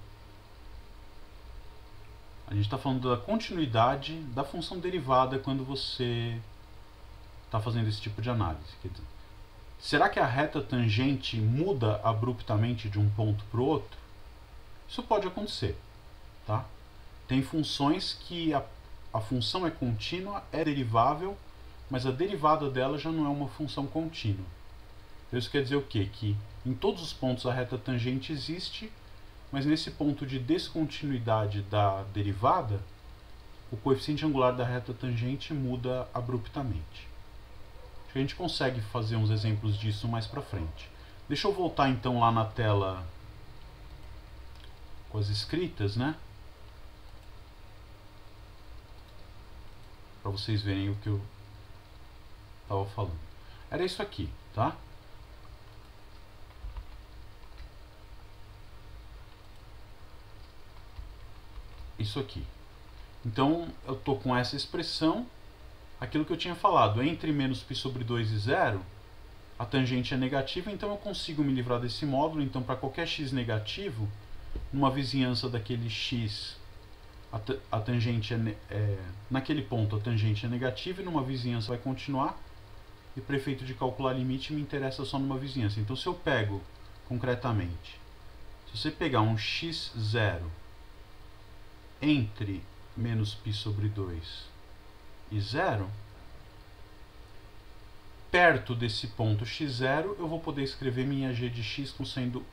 A gente está falando da continuidade da função derivada quando você está fazendo esse tipo de análise. Quer dizer, será que a reta tangente muda abruptamente de um ponto para o outro? Isso pode acontecer, tá? Tem funções que a função é contínua, é derivável, mas a derivada dela já não é uma função contínua. Então isso quer dizer o quê? Que em todos os pontos a reta tangente existe, mas nesse ponto de descontinuidade da derivada, o coeficiente angular da reta tangente muda abruptamente. Acho que a gente consegue fazer uns exemplos disso mais pra frente. Deixa eu voltar então lá na tela com as escritas, né? Para vocês verem o que eu estava falando. Era isso aqui, tá? Isso aqui. Então, eu estou com essa expressão, aquilo que eu tinha falado, entre menos π sobre 2 e 0, a tangente é negativa, então eu consigo me livrar desse módulo. Então, para qualquer x negativo, numa vizinhança daquele x, a tangente naquele ponto a tangente é negativa e numa vizinhança vai continuar, e para efeito de calcular limite me interessa só numa vizinhança. Então se eu pego concretamente, se você pegar um x0 entre menos π sobre 2 e 0, perto desse ponto x0 eu vou poder escrever minha g de x como sendo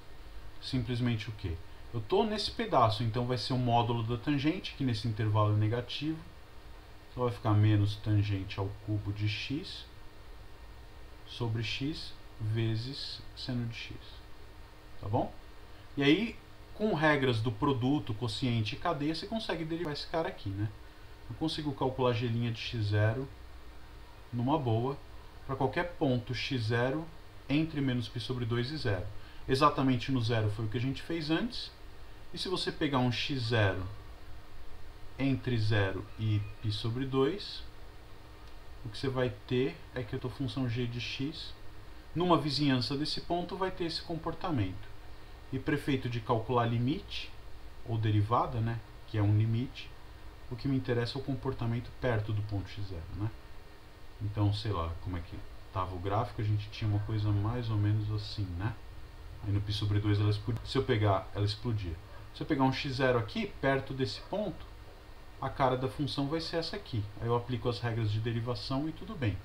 simplesmente o quê? Eu estou nesse pedaço, então vai ser o módulo da tangente, que nesse intervalo é negativo. Então vai ficar menos tangente ao cubo de x sobre x vezes seno de x. Tá bom? E aí, com regras do produto, quociente e cadeia, você consegue derivar esse cara aqui, né? Eu consigo calcular g' de x0 numa boa para qualquer ponto x0 entre menos π sobre 2 e 0. Exatamente no zero foi o que a gente fez antes. E se você pegar um x0 entre 0 e π sobre 2, o que você vai ter é que a tua função g de x, numa vizinhança desse ponto, vai ter esse comportamento. E para efeito de calcular limite, ou derivada, né, que é um limite, o que me interessa é o comportamento perto do ponto x0, né? Então, sei lá, como é que estava o gráfico, a gente tinha uma coisa mais ou menos assim, né? Aí no π sobre 2 ela explodia. Se eu pegar, ela explodia. Se eu pegar um x0 aqui, perto desse ponto, a cara da função vai ser essa aqui. Aí eu aplico as regras de derivação e tudo bem.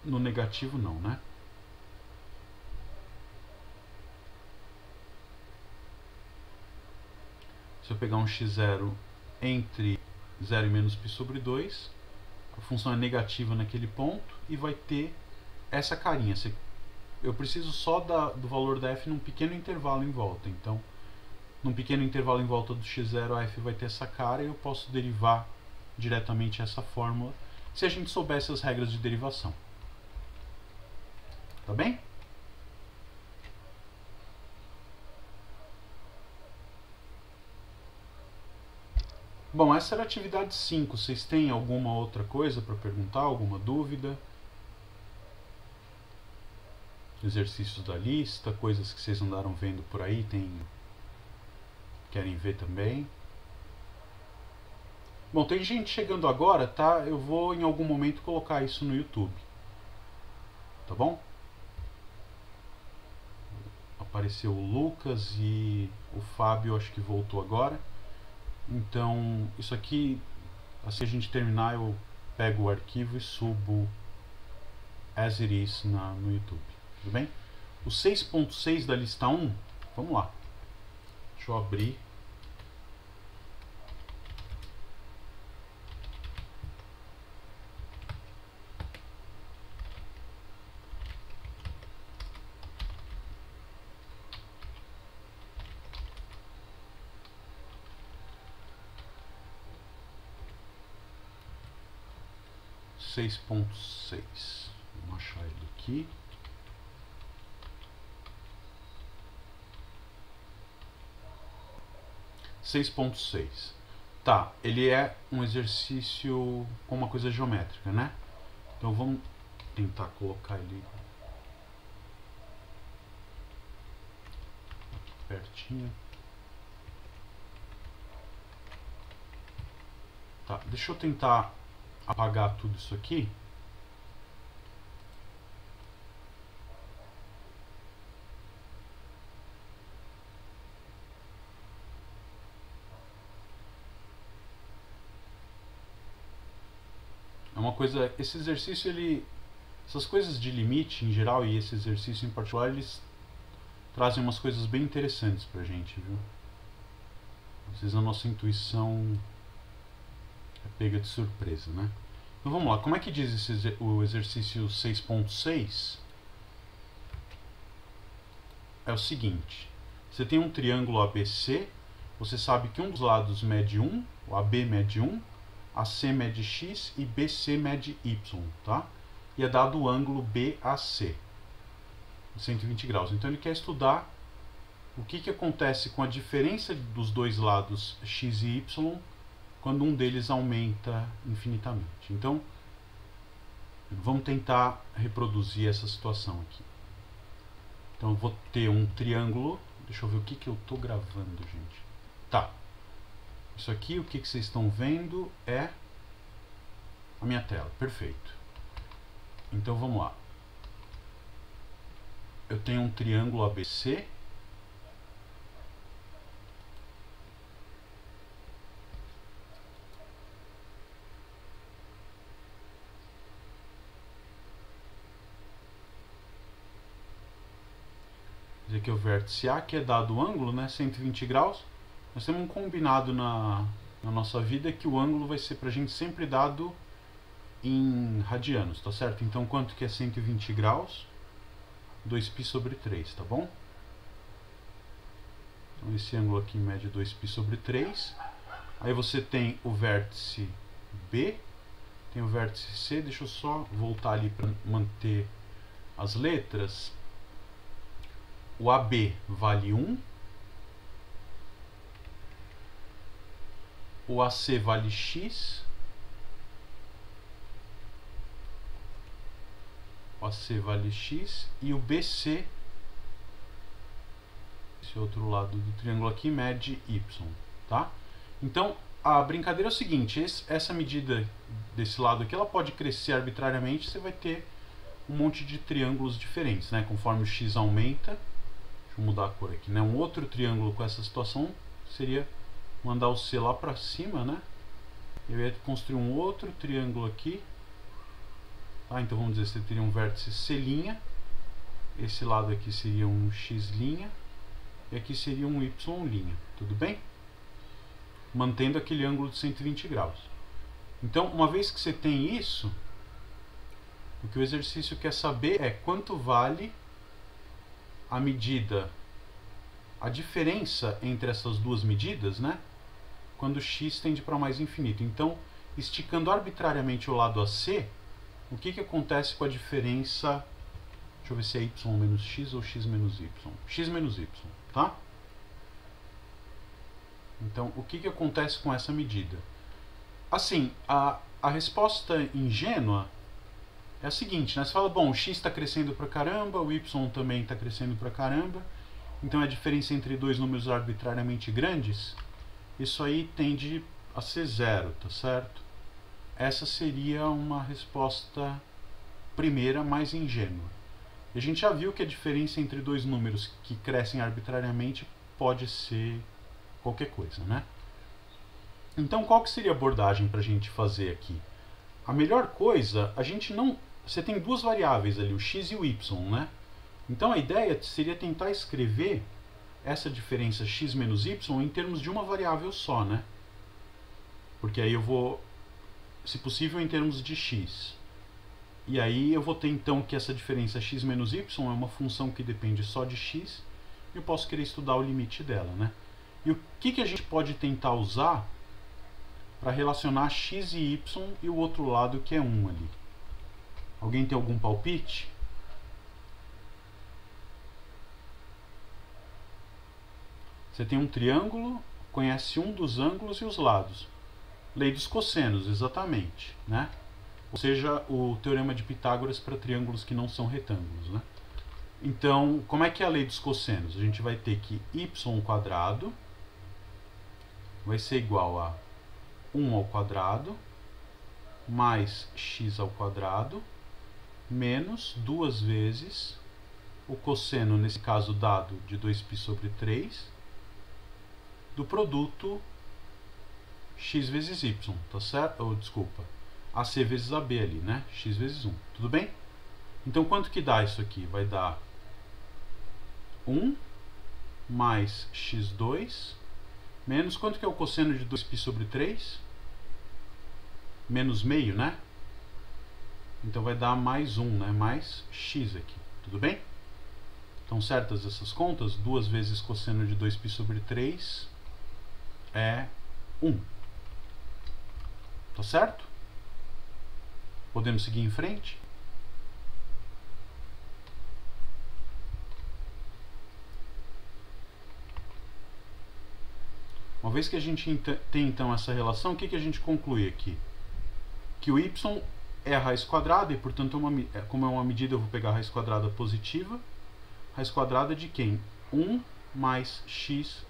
No negativo não, né? Se eu pegar um x0 entre 0 e menos π sobre 2, a função é negativa naquele ponto e vai ter essa carinha. Eu preciso só do valor da f num pequeno intervalo em volta. Então, num pequeno intervalo em volta do x0, a f vai ter essa cara e eu posso derivar diretamente essa fórmula se a gente soubesse as regras de derivação. Tá bem? Bom, essa era a atividade 5. Vocês têm alguma outra coisa para perguntar? Alguma dúvida? Exercícios da lista, coisas que vocês andaram vendo por aí, querem ver também? Bom, tem gente chegando agora, tá? Eu vou em algum momento colocar isso no YouTube. Tá bom? Apareceu o Lucas e o Fábio, acho que voltou agora. Então, isso aqui, assim a gente terminar, eu pego o arquivo e subo as it is no YouTube. Tudo bem? O 6.6 da lista 1, vamos lá. Deixa eu abrir. Vamos achar ele aqui. Tá, ele é um exercício com uma coisa geométrica, né? Então vamos tentar colocar ele aqui pertinho. Tá, deixa eu tentar apagar tudo isso aqui. É uma coisa, esse exercício, essas coisas de limite em geral e esse exercício em particular, eles trazem umas coisas bem interessantes pra gente, viu? Às vezes a nossa intuição é pega de surpresa, né? Então vamos lá, como é que diz o exercício 6.6? É o seguinte, você tem um triângulo ABC, você sabe que um dos lados mede 1, o AB mede 1, AC mede x e BC mede y, tá? E é dado o ângulo BAC, 120 graus. Então ele quer estudar o que acontece com a diferença dos dois lados x e y quando um deles aumenta infinitamente. Então, vamos tentar reproduzir essa situação aqui. Então eu vou ter um triângulo, deixa eu ver o que eu estou gravando, gente. Tá. Isso aqui, o que vocês estão vendo é a minha tela. Perfeito. Então vamos lá. Eu tenho um triângulo ABC. Dizer que o vértice A, que é dado o ângulo, né, 120 graus. Nós temos um combinado na nossa vida que o ângulo vai ser pra gente sempre dado em radianos, tá certo? Então quanto que é 120 graus? 2π sobre 3, tá bom? Então esse ângulo aqui mede 2π sobre 3. Aí você tem o vértice B, tem o vértice C. Deixa eu só voltar ali para manter as letras. O AB vale 1. o AC vale x, o AC vale x, e o BC, esse outro lado do triângulo aqui, mede y, tá? Então, a brincadeira é o seguinte, essa medida desse lado aqui, ela pode crescer arbitrariamente, você vai ter um monte de triângulos diferentes, né? Conforme o x aumenta, deixa eu mudar a cor aqui, né? Um outro triângulo com essa situação seria mandar o C lá para cima, né? Eu ia construir um outro triângulo aqui, tá? Então vamos dizer, você teria um vértice C', esse lado aqui seria um x', e aqui seria um y', tudo bem? Mantendo aquele ângulo de 120 graus. Então, uma vez que você tem isso, o que o exercício quer saber é quanto vale a medida, a diferença entre essas duas medidas, né? Quando x tende para mais infinito. Então, esticando arbitrariamente o lado AC, o que acontece com a diferença? Deixa eu ver se é y menos x ou x menos y. X menos y, tá? Então, o que acontece com essa medida? Assim, a resposta ingênua é a seguinte, né? Você fala, bom, o x está crescendo pra caramba, o y também está crescendo pra caramba, então a diferença entre dois números arbitrariamente grandes, isso aí tende a ser zero, tá certo? Essa seria uma resposta primeira mais ingênua. E a gente já viu que a diferença entre dois números que crescem arbitrariamente pode ser qualquer coisa, né? Então, qual que seria a abordagem para a gente fazer aqui? A melhor coisa, a gente não... Você tem duas variáveis ali, o x e o y, né? Então, a ideia seria tentar escrever essa diferença x menos y em termos de uma variável só, né? Porque aí eu vou, se possível, em termos de x. E aí eu vou ter, então, que essa diferença x menos y é uma função que depende só de x, e eu posso querer estudar o limite dela, né? E o que a gente pode tentar usar para relacionar x e y e o outro lado que é 1 ali? Alguém tem algum palpite? Você tem um triângulo, conhece um dos ângulos e os lados. Lei dos cossenos, exatamente, né? Ou seja, o teorema de Pitágoras para triângulos que não são retângulos, né? Então, como é que é a lei dos cossenos? A gente vai ter que y² vai ser igual a 1² mais x² menos 2 vezes o cosseno, nesse caso dado, de 2π sobre 3, do produto x vezes y, tá certo? Ou, desculpa, AC vezes AB ali, né? X vezes 1, tudo bem? Então, quanto que dá isso aqui? Vai dar 1 mais x2 menos, quanto que é o cosseno de 2π sobre 3? Menos meio, né? Então vai dar mais 1, né? Mais x aqui, tudo bem? Estão certas essas contas? 2 vezes cosseno de 2π sobre 3 é 1. Tá certo? Podemos seguir em frente? Uma vez que a gente tem então essa relação, o que a gente conclui aqui? Que o y é a raiz quadrada e, portanto, como é uma medida, eu vou pegar a raiz quadrada positiva. Raiz quadrada de quem? 1 mais x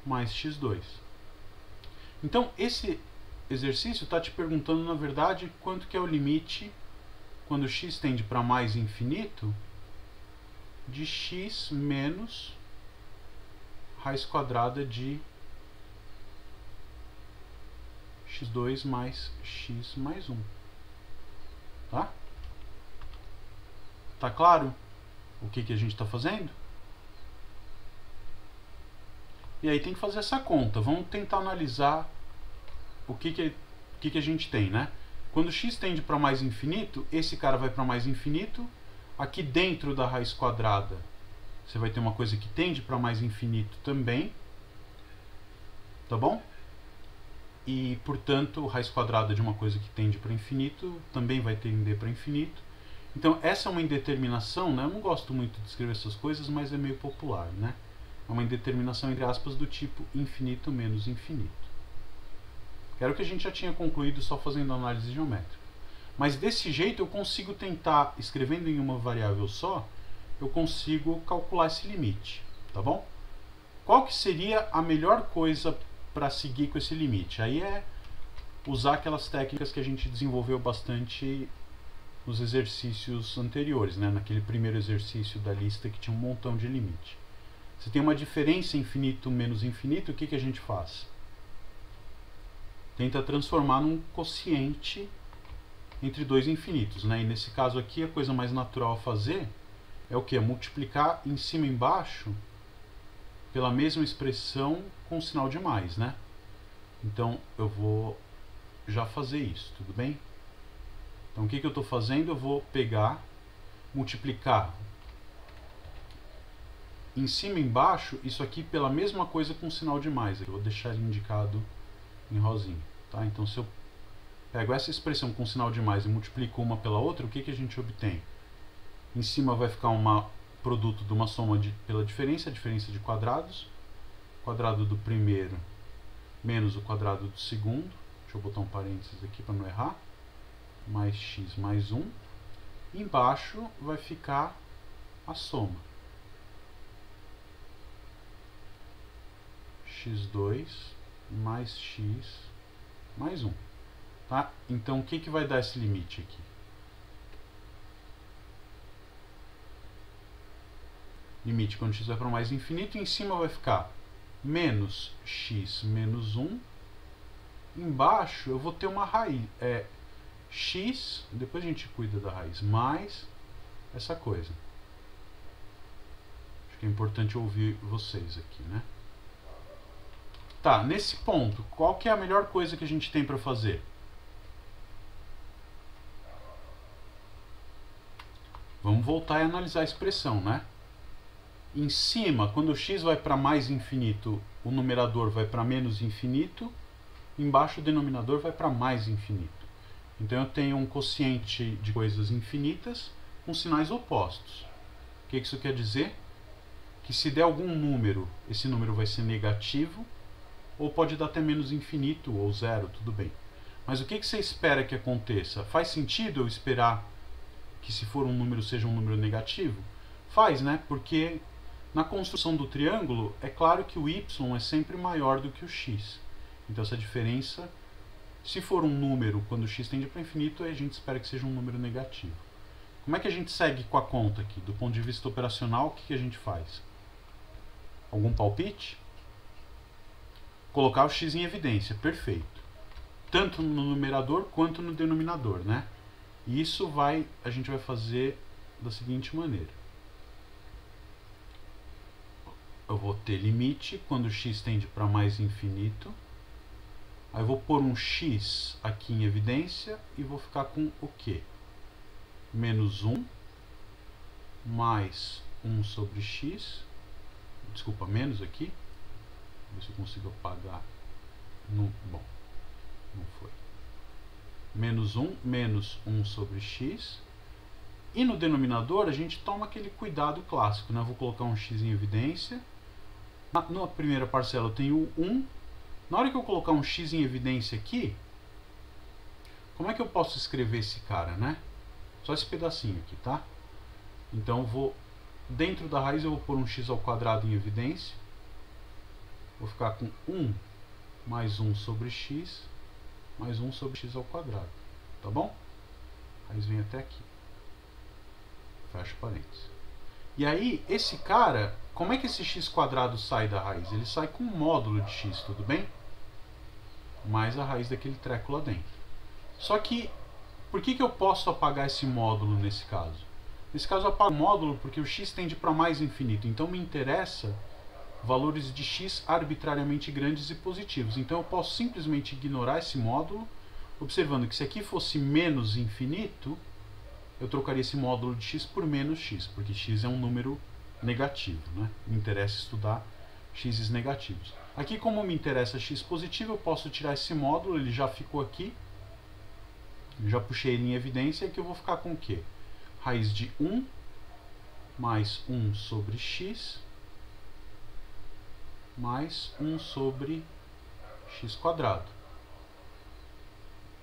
mais x2. Então, esse exercício está te perguntando, na verdade, quanto que é o limite, quando x tende para mais infinito, de x menos raiz quadrada de x2 mais x mais 1. Tá? Tá claro o que a gente está fazendo? E aí tem que fazer essa conta. Vamos tentar analisar o que a gente tem, né? Quando x tende para mais infinito, esse cara vai para mais infinito. Aqui dentro da raiz quadrada, você vai ter uma coisa que tende para mais infinito também. Tá bom? E, portanto, raiz quadrada de uma coisa que tende para infinito também vai tender para infinito. Então, essa é uma indeterminação, né? Eu não gosto muito de escrever essas coisas, mas é meio popular, né? É uma indeterminação, entre aspas, do tipo infinito menos infinito. que era o que a gente já tinha concluído só fazendo análise geométrica. Mas desse jeito eu consigo tentar, escrevendo em uma variável só, eu consigo calcular esse limite, tá bom? Qual que seria a melhor coisa para seguir com esse limite? Aí é usar aquelas técnicas que a gente desenvolveu bastante nos exercícios anteriores, né? Naquele primeiro exercício da lista que tinha um montão de limite. Se tem uma diferença infinito menos infinito, o que a gente faz? Tenta transformar num quociente entre dois infinitos, né? E nesse caso aqui a coisa mais natural a fazer é o que? Multiplicar em cima e embaixo pela mesma expressão com sinal de mais, né? Então eu vou já fazer isso, tudo bem? Então o que eu estou fazendo? Eu vou pegar, multiplicar em cima e embaixo isso aqui pela mesma coisa com sinal de mais. Eu vou deixar ele indicado em rosinha, tá? Então se eu pego essa expressão com sinal de mais e multiplico uma pela outra, o que a gente obtém? Em cima vai ficar um produto de uma soma pela diferença, a diferença de quadrados, quadrado do primeiro menos o quadrado do segundo, deixa eu botar um parênteses aqui para não errar, mais x mais 1, e embaixo vai ficar a soma, x2 mais x mais 1. Tá? Então o que vai dar esse limite aqui? Limite quando x vai para mais infinito, em cima vai ficar menos x menos 1, embaixo eu vou ter uma raiz, x, depois a gente cuida da raiz, mais essa coisa. Acho que é importante ouvir vocês aqui, né? Tá, nesse ponto, qual que é a melhor coisa que a gente tem para fazer? Vamos voltar e analisar a expressão, né? Em cima, quando o x vai para mais infinito, o numerador vai para menos infinito, embaixo o denominador vai para mais infinito. Então eu tenho um quociente de coisas infinitas com sinais opostos. O que isso quer dizer? Que se der algum número, esse número vai ser negativo, ou pode dar até menos infinito ou zero, tudo bem. Mas o que você espera que aconteça? Faz sentido eu esperar que se for um número seja um número negativo? Faz, né? Porque na construção do triângulo, é claro que o y é sempre maior do que o x. Então essa diferença, se for um número, quando o x tende para infinito, a gente espera que seja um número negativo. Como é que a gente segue com a conta aqui? Do ponto de vista operacional, o que a gente faz? Algum palpite? Colocar o x em evidência, perfeito. Tanto no numerador quanto no denominador, né? E isso a gente vai fazer da seguinte maneira. Eu vou ter limite quando o x tende para mais infinito. Aí eu vou pôr um x aqui em evidência e vou ficar com o quê? Menos 1 mais 1 sobre x. Desculpa, menos aqui. Ver se eu consigo apagar. Bom, não foi. Menos 1 menos 1 sobre x. E no denominador a gente toma aquele cuidado clássico, né? Eu vou colocar um x em evidência. Na primeira parcela eu tenho 1. Na hora que eu colocar um x em evidência aqui, como é que eu posso escrever esse cara, né? Só esse pedacinho aqui, tá? Então dentro da raiz eu vou pôr um x ao quadrado em evidência. Vou ficar com 1 mais 1 sobre x mais 1 sobre x ao quadrado, tá bom? A raiz vem até aqui. Fecha parênteses. E aí, esse cara, como é que esse x quadrado sai da raiz? Ele sai com um módulo de x, tudo bem? Mais a raiz daquele treco lá dentro. Só que, por que eu posso apagar esse módulo nesse caso? Nesse caso eu apago o módulo porque o x tende para mais infinito. Então me interessa valores de x arbitrariamente grandes e positivos. Então eu posso simplesmente ignorar esse módulo, observando que se aqui fosse menos infinito, eu trocaria esse módulo de x por menos x, porque x é um número negativo, né? Me interessa estudar x negativos. Aqui, como me interessa x positivo, eu posso tirar esse módulo, ele já ficou aqui, eu já puxei ele em evidência, e aqui eu vou ficar com o quê? Raiz de 1 mais 1 sobre x mais 1 sobre x quadrado.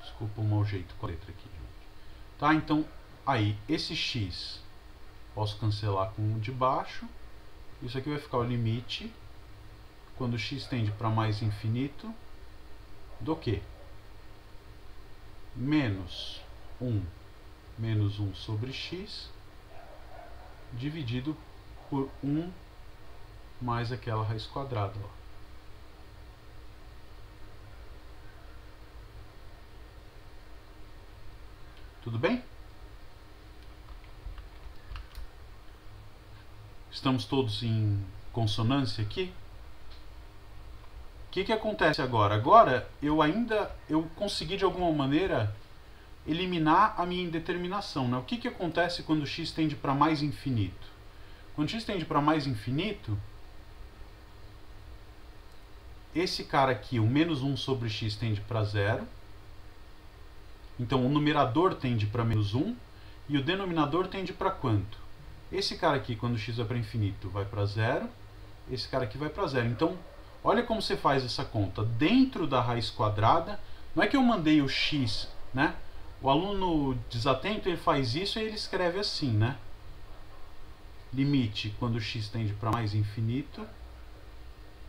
Desculpa o mau jeito com a letra aqui, gente. Tá, então, aí, esse x posso cancelar com o de baixo. Isso aqui vai ficar o limite, quando x tende para mais infinito, do que? Menos 1 sobre x, dividido por 1 mais aquela raiz quadrada. Ó. Tudo bem? Estamos todos em consonância aqui? O que acontece agora? Agora eu consegui de alguma maneira eliminar a minha indeterminação. Né? O que acontece quando x tende para mais infinito? Quando x tende para mais infinito, esse cara aqui, o menos 1 sobre x, tende para 0. Então o numerador tende para menos 1 e o denominador tende para quanto? Esse cara aqui, quando x vai para infinito, vai para 0. Esse cara aqui vai para 0. Então, olha como você faz essa conta. Dentro da raiz quadrada, não é que eu mandei o x, né? O aluno desatento, ele faz isso e ele escreve assim, né? Limite, quando x tende para mais infinito,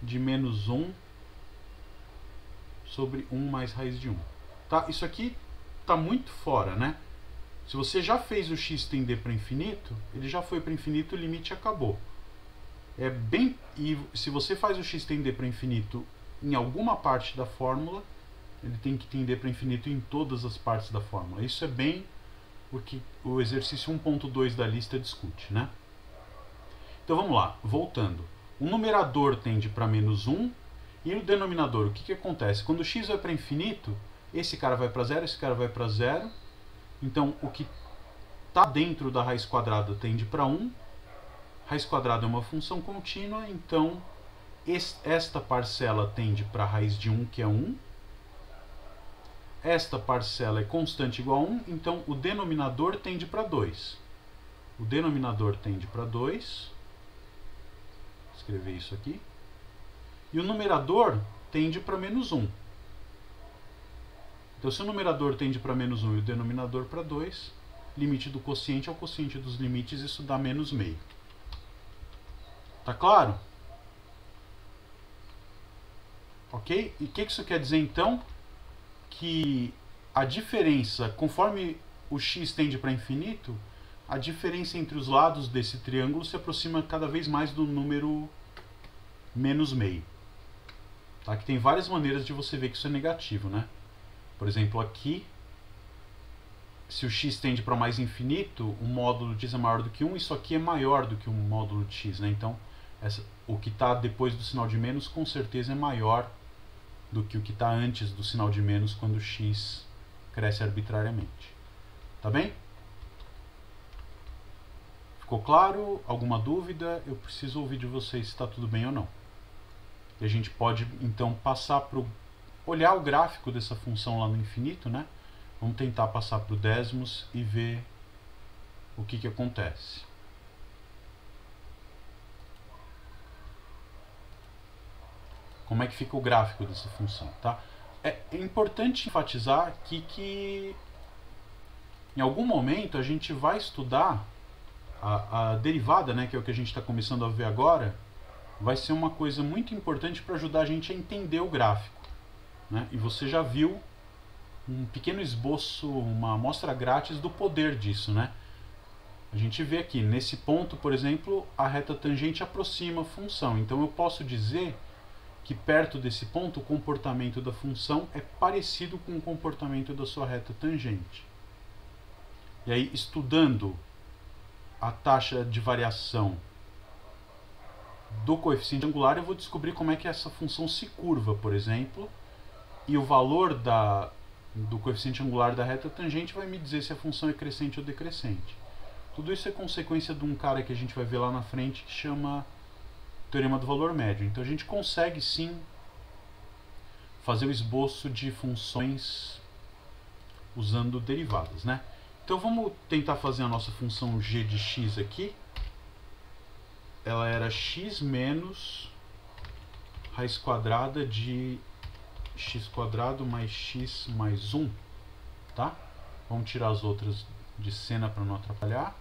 de menos 1 sobre 1 mais raiz de 1. Tá? Isso aqui está muito fora, né? Se você já fez o x tender para infinito, ele já foi para infinito, o limite acabou. E se você faz o x tender para infinito em alguma parte da fórmula, ele tem que tender para infinito em todas as partes da fórmula. Isso é bem o que o exercício 1.2 da lista discute, né? Então vamos lá, voltando. O numerador tende para menos 1 e o denominador, o que acontece? Quando o x vai para infinito, esse cara vai para 0, esse cara vai para 0. Então o que está dentro da raiz quadrada tende para 1. Raiz quadrada é uma função contínua, então esta parcela tende para a raiz de 1, que é 1. Esta parcela é constante igual a 1, então o denominador tende para 2. O denominador tende para 2. Vou escrever isso aqui. E o numerador tende para menos 1. Então, se o numerador tende para menos 1 e o denominador para 2, limite do quociente é o quociente dos limites, isso dá menos meio. Tá claro? Ok? E o que isso quer dizer, então? Que a diferença, conforme o x tende para infinito, a diferença entre os lados desse triângulo se aproxima cada vez mais do número menos meio. Tá? Que tem várias maneiras de você ver que isso é negativo, né? Por exemplo, aqui, se o x tende para mais infinito, o módulo de x é maior do que 1, isso aqui é maior do que o módulo de x, né? Então, o que está depois do sinal de menos, com certeza é maior do que o que está antes do sinal de menos, quando o x cresce arbitrariamente. Tá bem? Ficou claro? Alguma dúvida? Eu preciso ouvir de vocês se está tudo bem ou não. E a gente pode, então, passar para olhar o gráfico dessa função lá no infinito, né? Vamos tentar passar para o décimos e ver o que acontece. Como é que fica o gráfico dessa função, tá? É importante enfatizar aqui que em algum momento a gente vai estudar a derivada, né, que é o que a gente está começando a ver agora, vai ser uma coisa muito importante para ajudar a gente a entender o gráfico, né? E você já viu um pequeno esboço, uma amostra grátis do poder disso, né? A gente vê aqui, nesse ponto, por exemplo, a reta tangente aproxima a função. Então eu posso dizer que perto desse ponto o comportamento da função é parecido com o comportamento da sua reta tangente. E aí, estudando a taxa de variação do coeficiente angular, eu vou descobrir como é que essa função se curva, por exemplo, e o valor do coeficiente angular da reta tangente vai me dizer se a função é crescente ou decrescente. Tudo isso é consequência de um cara que a gente vai ver lá na frente que chama teorema do valor médio. Então a gente consegue sim fazer o esboço de funções usando derivadas, né? Então vamos tentar fazer a nossa função g de x aqui. Ela era x menos raiz quadrada de x² mais x mais 1. tá? Vamos tirar as outras de cena para não atrapalhar.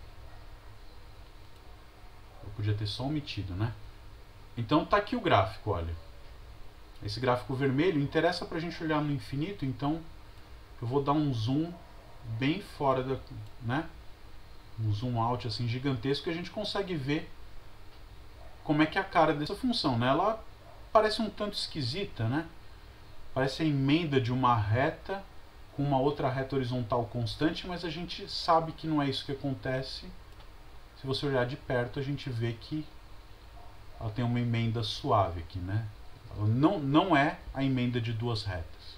Eu podia ter só omitido, né? Então tá aqui o gráfico, olha. Esse gráfico vermelho interessa para a gente olhar no infinito, então eu vou dar um zoom bem fora da, né? Um zoom out assim gigantesco, que a gente consegue ver como é que é a cara dessa função, né? Ela parece um tanto esquisita, né? Parece a emenda de uma reta com uma outra reta horizontal constante, mas a gente sabe que não é isso que acontece. Se você olhar de perto, a gente vê que ela tem uma emenda suave aqui, né? Ela não é a emenda de duas retas,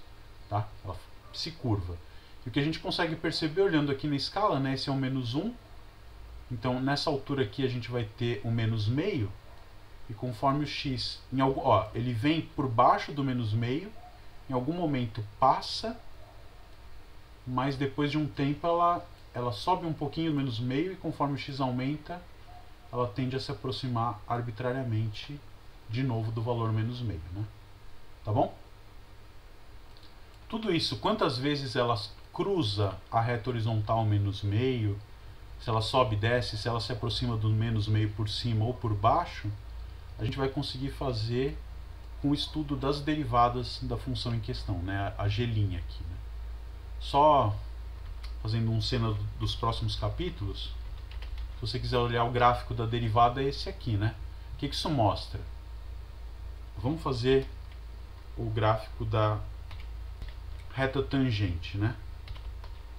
tá? Ela se curva. E o que a gente consegue perceber olhando aqui na escala, né? Esse é o -1. Então, nessa altura aqui, a gente vai ter o -meio. E conforme o x, ele vem por baixo do -meio, em algum momento passa, mas depois de um tempo ela sobe um pouquinho do -meio e conforme o x aumenta, ela tende a se aproximar arbitrariamente de novo do valor -meio, né? Tá bom? Tudo isso, quantas vezes ela cruza a reta horizontal -meio, se ela sobe e desce, se ela se aproxima do -meio por cima ou por baixo, a gente vai conseguir fazer com o estudo das derivadas da função em questão, né? A g' aqui, né? Só fazendo um cena dos próximos capítulos, se você quiser olhar o gráfico da derivada, é esse aqui, né? O que isso mostra? Vamos fazer o gráfico da reta tangente, né?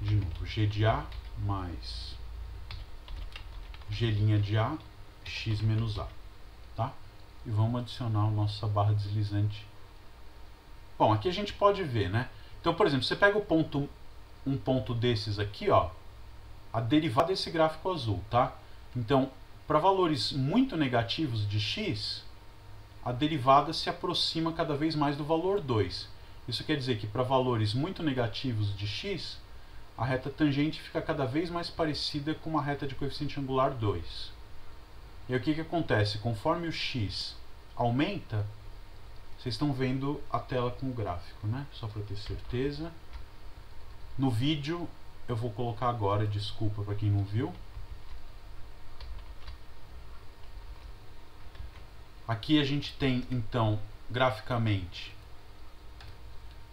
De novo, g de a mais g' de a, x menos a, tá? E vamos adicionar a nossa barra deslizante. Bom, aqui a gente pode ver, né? Então, por exemplo, você pega um ponto desses aqui, ó, a derivada desse gráfico azul, tá? Então, para valores muito negativos de x, a derivada se aproxima cada vez mais do valor 2. Isso quer dizer que para valores muito negativos de x, a reta tangente fica cada vez mais parecida com uma reta de coeficiente angular 2. E aí, o que acontece? Conforme o x aumenta, vocês estão vendo a tela com o gráfico, né? Só para ter certeza. No vídeo, eu vou colocar agora, desculpa para quem não viu. Aqui a gente tem, então, graficamente,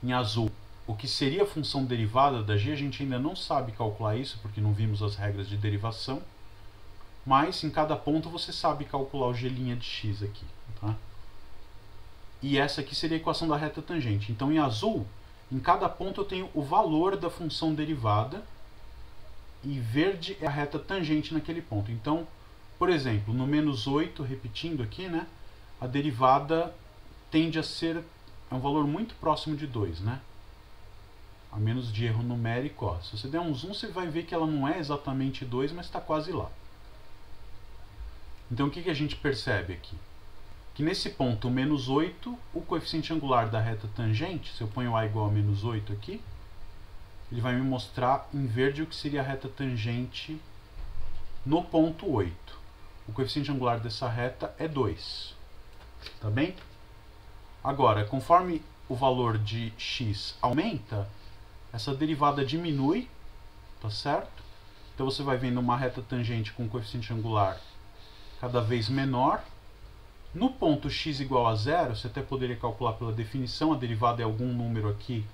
em azul, o que seria a função derivada da g. A gente ainda não sabe calcular isso, porque não vimos as regras de derivação. Mas, em cada ponto, você sabe calcular o g' de x aqui, tá? E essa aqui seria a equação da reta tangente. Então, em azul, em cada ponto eu tenho o valor da função derivada, e verde é a reta tangente naquele ponto. Então, por exemplo, no -8, repetindo aqui, né, a derivada tende a ser um valor muito próximo de 2, né? A menos de erro numérico, ó. Se você der um zoom, você vai ver que ela não é exatamente 2, mas está quase lá. Então, o que a gente percebe aqui? Que nesse ponto, o -8, o coeficiente angular da reta tangente, se eu ponho a igual a -8 aqui, ele vai me mostrar em verde o que seria a reta tangente no ponto 8. O coeficiente angular dessa reta é 2. Tá bem? Agora, conforme o valor de x aumenta, essa derivada diminui, tá certo? Então você vai vendo uma reta tangente com coeficiente angular cada vez menor. No ponto x igual a 0, você até poderia calcular pela definição, a derivada é algum número aqui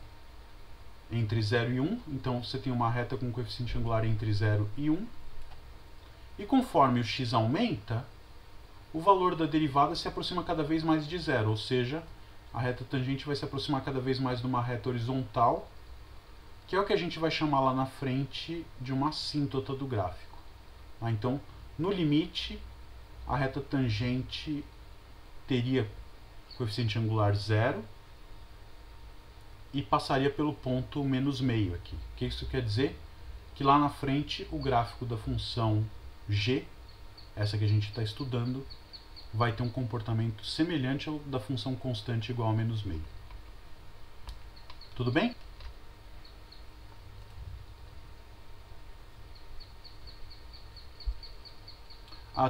entre 0 e 1, então você tem uma reta com coeficiente angular entre 0 e 1. E conforme o x aumenta, o valor da derivada se aproxima cada vez mais de 0, ou seja, a reta tangente vai se aproximar cada vez mais de uma reta horizontal, que é o que a gente vai chamar lá na frente de uma assíntota do gráfico. Então, no limite, a reta tangente teria coeficiente angular 0 e passaria pelo ponto -meio aqui. O que isso quer dizer? Que lá na frente o gráfico da função g, essa que a gente está estudando, vai ter um comportamento semelhante ao da função constante igual a -meio. Tudo bem?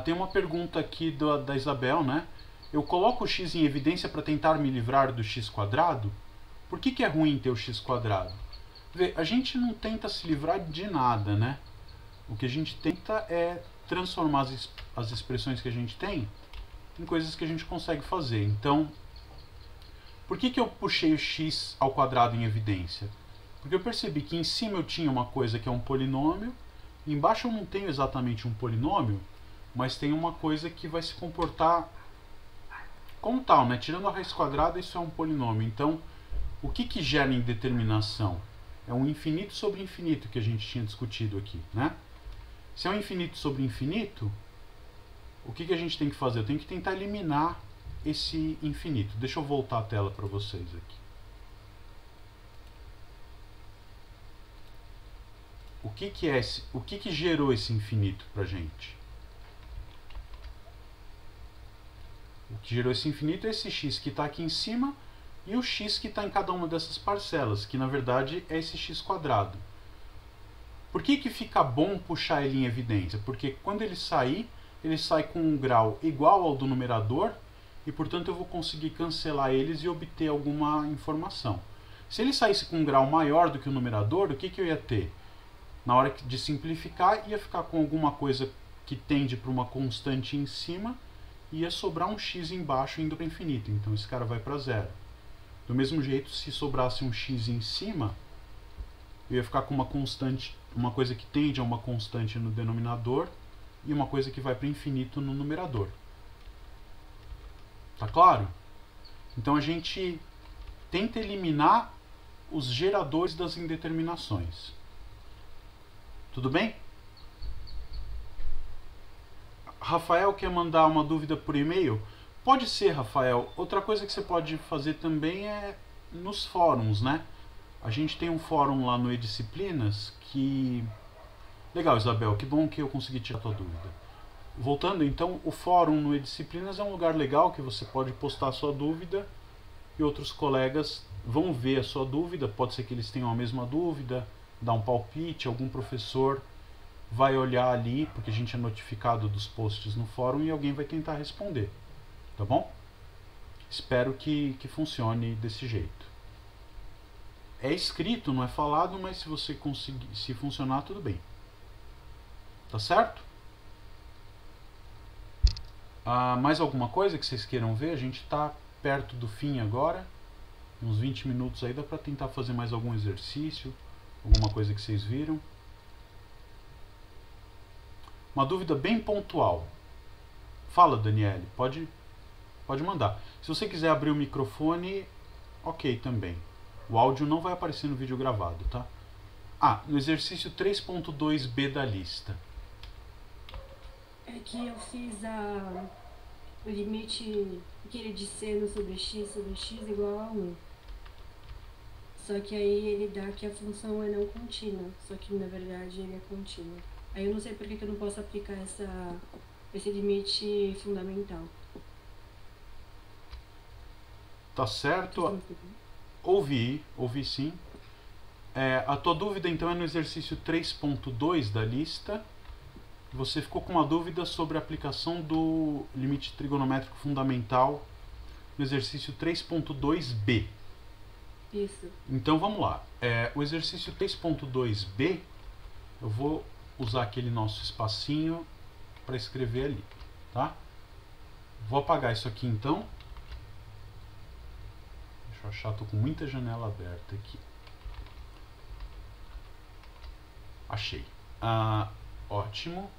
Tem uma pergunta aqui da Isabel, né? Eu coloco o x em evidência para tentar me livrar do x²? Por que é ruim ter o x²? Vê, a gente não tenta se livrar de nada, né? O que a gente tenta é transformar as expressões que a gente tem em coisas que a gente consegue fazer. Então, por que eu puxei o x ao quadrado em evidência? Porque eu percebi que em cima eu tinha uma coisa que é um polinômio, embaixo eu não tenho exatamente um polinômio, mas tem uma coisa que vai se comportar como tal, né? Tirando a raiz quadrada, isso é um polinômio. Então, o que gera indeterminação? É um infinito sobre infinito que a gente tinha discutido aqui, né? Se é um infinito sobre infinito, o que a gente tem que fazer? Eu tenho que tentar eliminar esse infinito. Deixa eu voltar a tela para vocês aqui. O que gerou esse infinito para a gente? O que gerou esse infinito é esse x que está aqui em cima e o x que está em cada uma dessas parcelas, que na verdade é esse x quadrado. Por que fica bom puxar ele em evidência? Porque quando ele sai com um grau igual ao do numerador e, portanto, eu vou conseguir cancelar eles e obter alguma informação. Se ele saísse com um grau maior do que o numerador, o que eu ia ter? Na hora de simplificar, ia ficar com alguma coisa que tende para uma constante em cima e ia sobrar um x embaixo indo para infinito. Então esse cara vai para zero. Do mesmo jeito, se sobrasse um x em cima, eu ia ficar com uma constante, uma coisa que tende a uma constante no denominador e uma coisa que vai para infinito no numerador. Tá claro? Então a gente tenta eliminar os geradores das indeterminações. Tudo bem? Rafael quer mandar uma dúvida por e-mail? Pode ser, Rafael. Outra coisa que você pode fazer também é nos fóruns, né? A gente tem um fórum lá no eDisciplinas que... Legal, Isabel, que bom que eu consegui tirar a tua dúvida. Voltando, então, o fórum no eDisciplinas é um lugar legal que você pode postar a sua dúvida e outros colegas vão ver a sua dúvida. Pode ser que eles tenham a mesma dúvida, dar um palpite, algum professor vai olhar ali, porque a gente é notificado dos posts no fórum e alguém vai tentar responder. Tá bom? Espero que funcione desse jeito. É escrito, não é falado, mas se você conseguir, se funcionar, tudo bem. Tá certo? Mais alguma coisa que vocês queiram ver? A gente está perto do fim agora. Uns 20 minutos aí, dá para tentar fazer mais algum exercício, alguma coisa que vocês viram. Uma dúvida bem pontual. Fala, Daniele, pode mandar. Se você quiser abrir o microfone, ok também. O áudio não vai aparecer no vídeo gravado, tá? No exercício 3.2b da lista. É que eu fiz o limite, aquele de seno sobre x igual a 1. Só que aí ele dá que a função é não contínua, só que na verdade ele é contínua. Aí eu não sei por que eu não posso aplicar esse limite fundamental. Tá certo? Ouvi sim. A tua dúvida então é no exercício 3.2 da lista. Você ficou com uma dúvida sobre a aplicação do limite trigonométrico fundamental no exercício 3.2b. Isso. Então vamos lá. O exercício 3.2b, eu vou usar aquele nosso espacinho para escrever ali, tá? Vou apagar isso aqui então. Deixa eu achar, tô com muita janela aberta aqui. Achei. Ótimo.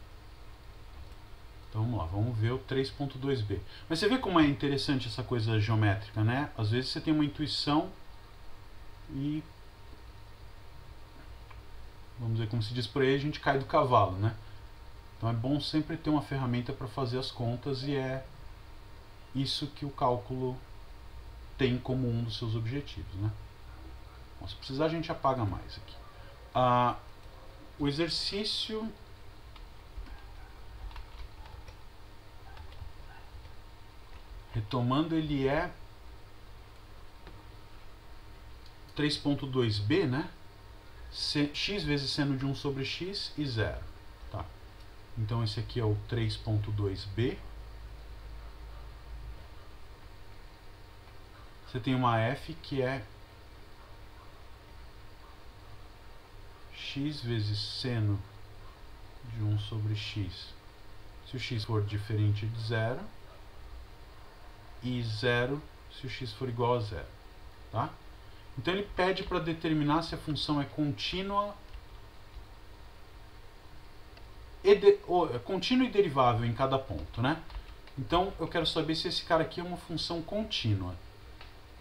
Então vamos lá, vamos ver o 3.2b. Mas você vê como é interessante essa coisa geométrica, né? Às vezes você tem uma intuição e, vamos dizer, como se diz por aí, a gente cai do cavalo, né? Então é bom sempre ter uma ferramenta para fazer as contas e é isso que o cálculo tem como um dos seus objetivos, né? Bom, se precisar a gente apaga mais aqui. O exercício... Retomando, ele é 3.2b, né? X vezes seno de 1 sobre x e 0. Tá. Então esse aqui é o 3.2b. Você tem uma f que é x vezes seno de 1 sobre x, se o x for diferente de zero, e 0 se o x for igual a zero. Tá? Então ele pede para determinar se a função é contínua e derivável em cada ponto, né? Então eu quero saber se esse cara aqui é uma função contínua.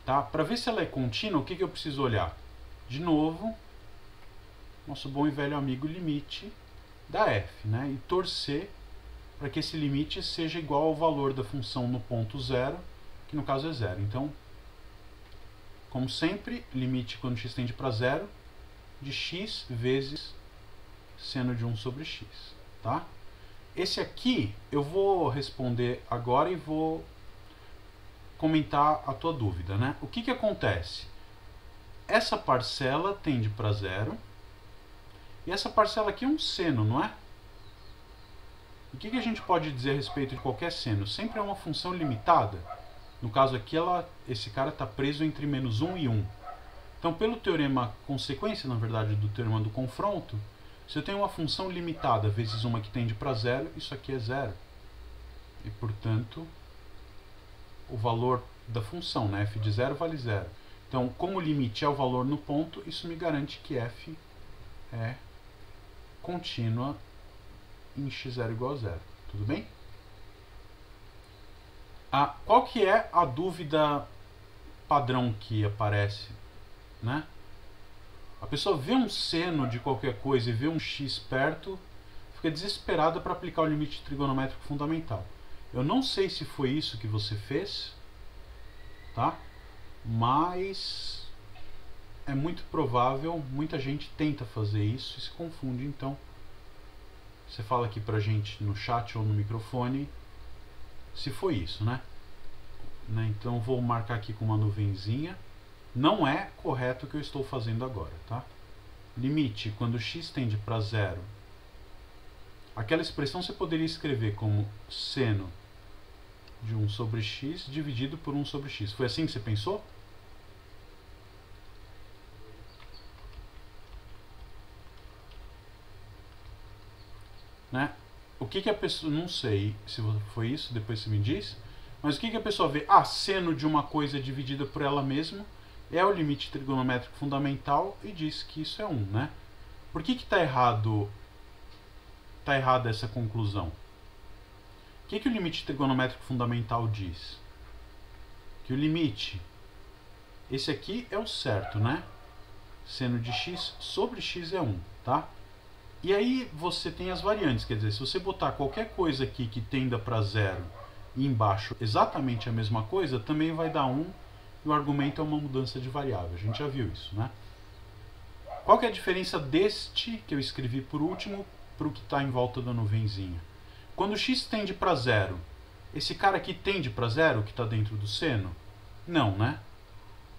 Tá? Para ver se ela é contínua, o que eu preciso olhar? De novo, nosso bom e velho amigo limite da f, né? E torcer para que esse limite seja igual ao valor da função no ponto zero, que no caso é zero. Então, como sempre, limite quando x tende para zero de x vezes seno de 1 sobre x. Tá? Esse aqui eu vou responder agora e vou comentar a tua dúvida, né? O que acontece? Essa parcela tende para zero e essa parcela aqui é um seno, não é? O que a gente pode dizer a respeito de qualquer seno? Sempre é uma função limitada. No caso aqui, esse cara está preso entre menos 1 e 1. Então, pelo teorema consequência, na verdade, do teorema do confronto, se eu tenho uma função limitada vezes uma que tende para zero, isso aqui é zero. E, portanto, o valor da função, né, f de zero vale zero. Então, como o limite é o valor no ponto, isso me garante que f é contínua em x0 igual a zero. Tudo bem? Qual que é a dúvida padrão que aparece, né? A pessoa vê um seno de qualquer coisa e vê um x perto, fica desesperada para aplicar o limite trigonométrico fundamental. Eu não sei se foi isso que você fez, tá? Mas é muito provável, muita gente tenta fazer isso e se confunde. Então, você fala aqui pra gente no chat ou no microfone se foi isso, né? Então vou marcar aqui com uma nuvenzinha. Não é correto o que eu estou fazendo agora, tá? Limite quando x tende para zero. Aquela expressão você poderia escrever como seno de 1 sobre x dividido por 1 sobre x. Foi assim que você pensou? Né? O que a pessoa... Não sei se foi isso, depois você me diz. Mas o que a pessoa vê? Seno de uma coisa dividida por ela mesma é o limite trigonométrico fundamental e diz que isso é 1, né? Por que está errado? Está errada essa conclusão? O que o limite trigonométrico fundamental diz? Que o limite, esse aqui é o certo, né? Seno de x sobre x é 1, tá? E aí você tem as variantes, quer dizer, se você botar qualquer coisa aqui que tenda para zero e embaixo exatamente a mesma coisa, também vai dar 1 e o argumento é uma mudança de variável. A gente já viu isso, né? Qual que é a diferença deste que eu escrevi por último para o que está em volta da nuvenzinha? Quando x tende para zero, esse cara aqui tende para zero, que está dentro do seno? Não, né?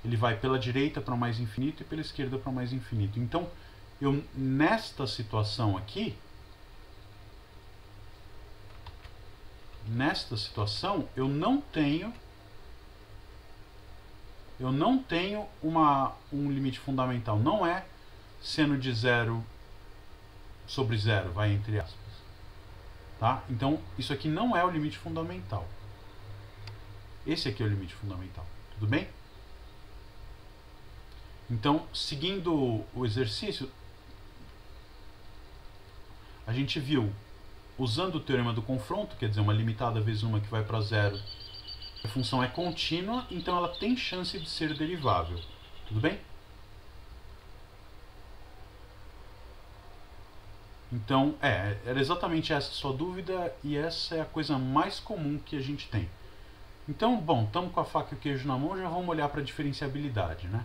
Ele vai pela direita para mais infinito e pela esquerda para mais infinito. Então, eu, nesta situação aqui, eu não tenho um limite fundamental. Não é seno de zero sobre zero, vai entre aspas. Tá? Então, isso aqui não é o limite fundamental. Esse aqui é o limite fundamental. Tudo bem? Então, seguindo o exercício, a gente viu, usando o teorema do confronto, quer dizer, uma limitada vezes uma que vai para zero, a função é contínua, então ela tem chance de ser derivável. Tudo bem? Então, era exatamente essa a sua dúvida e essa é a coisa mais comum que a gente tem. Então, bom, estamos com a faca e o queijo na mão, já vamos olhar para a diferenciabilidade, né?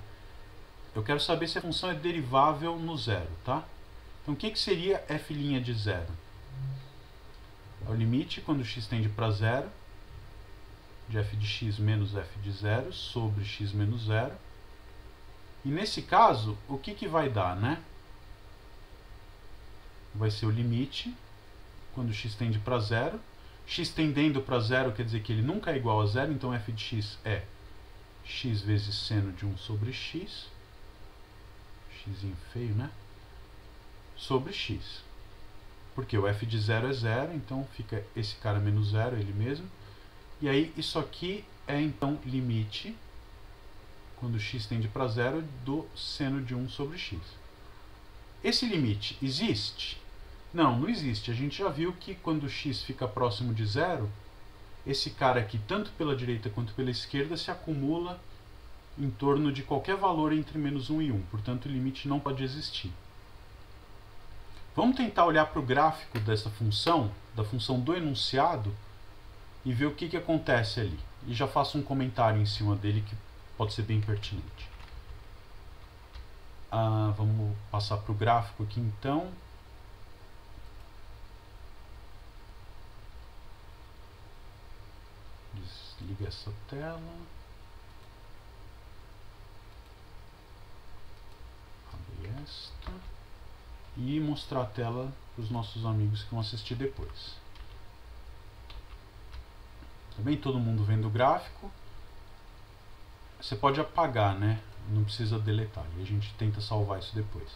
Eu quero saber se a função é derivável no zero, tá? Então, o que seria f' de zero? É o limite quando x tende para zero de f de x menos f de zero sobre x menos zero. E nesse caso, o que vai dar, né? Vai ser o limite quando x tende para zero. X tendendo para zero quer dizer que ele nunca é igual a zero, então f de x é x vezes seno de 1 sobre x. Xzinho feio, né? sobre x. Porque o f de 0 é 0, então fica esse cara menos 0, ele mesmo. E aí isso aqui é então limite, quando x tende para 0, do seno de 1 sobre x. Esse limite existe? Não, não existe. A gente já viu que quando x fica próximo de 0, esse cara aqui, tanto pela direita quanto pela esquerda, se acumula em torno de qualquer valor entre menos 1 e 1. Portanto, o limite não pode existir. Vamos tentar olhar para o gráfico dessa função, da função do enunciado, e ver o que acontece ali. E já faço um comentário em cima dele que pode ser bem pertinente. Vamos passar para o gráfico aqui então. Desliga essa tela. Abre esta. E mostrar a tela para os nossos amigos que vão assistir depois. Também todo mundo vendo o gráfico. Você pode apagar, né? Não precisa deletar. E a gente tenta salvar isso depois.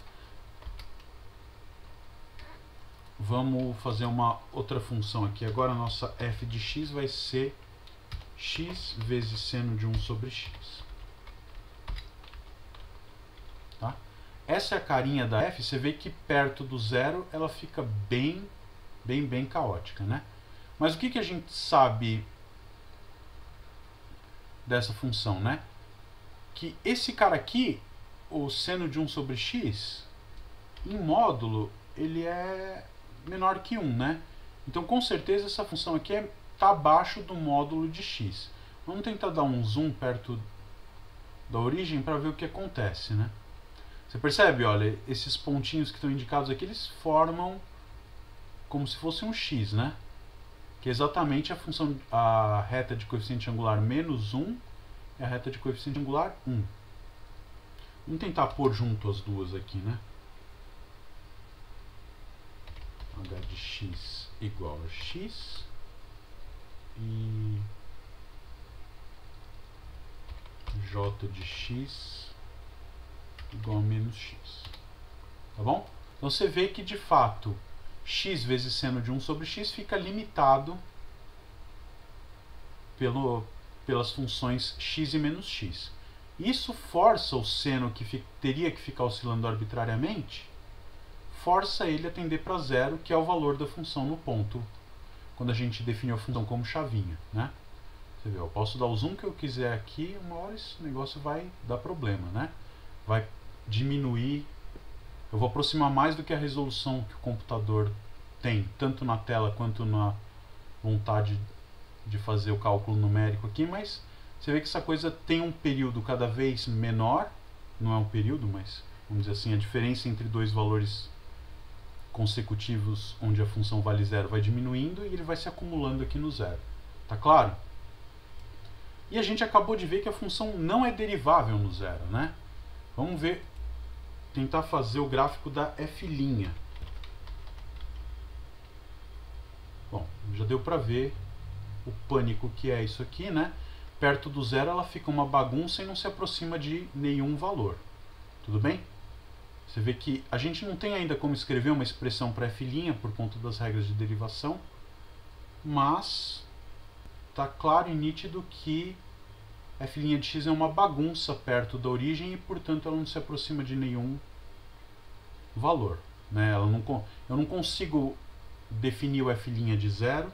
Vamos fazer uma outra função aqui. Agora a nossa f de x vai ser x vezes seno de 1 sobre x. Tá? Essa é a carinha da f. Você vê que perto do zero ela fica bem caótica, né? Mas o que a gente sabe dessa função, né? Que esse cara aqui, o seno de 1 sobre x, em módulo, ele é menor que 1, né? Então, com certeza, essa função aqui está abaixo do módulo de x. Vamos tentar dar um zoom perto da origem para ver o que acontece, né? Você percebe, olha, esses pontinhos que estão indicados aqui, eles formam como se fosse um x, né? Que é exatamente a reta de coeficiente angular menos 1 e a reta de coeficiente angular 1. Vamos tentar pôr junto as duas aqui, né? H de x igual a x e j de x igual a menos x. Tá bom? Então você vê que de fato x vezes seno de 1 sobre x fica limitado pelas funções x e menos x. Isso força o seno que teria que ficar oscilando arbitrariamente, força ele a tender para zero, que é o valor da função no ponto, quando a gente definiu a função como chavinha, né? Você vê, eu posso dar o zoom que eu quiser aqui, uma hora esse negócio vai dar problema, né? Vai diminuir, eu vou aproximar mais do que a resolução que o computador tem, tanto na tela quanto na vontade de fazer o cálculo numérico aqui, mas você vê que essa coisa tem um período cada vez menor, não é um período, mas vamos dizer assim, a diferença entre dois valores consecutivos onde a função vale zero vai diminuindo e ele vai se acumulando aqui no zero. Tá claro? E a gente acabou de ver que a função não é derivável no zero, né? Vamos ver, tentar fazer o gráfico da f'. Bom, já deu para ver o pânico que é isso aqui, né? Perto do zero ela fica uma bagunça e não se aproxima de nenhum valor. Tudo bem? Você vê que a gente não tem ainda como escrever uma expressão para f' por conta das regras de derivação, mas está claro e nítido que f' de x é uma bagunça perto da origem e, portanto, ela não se aproxima de nenhum valor, né? Eu não consigo definir o f' de zero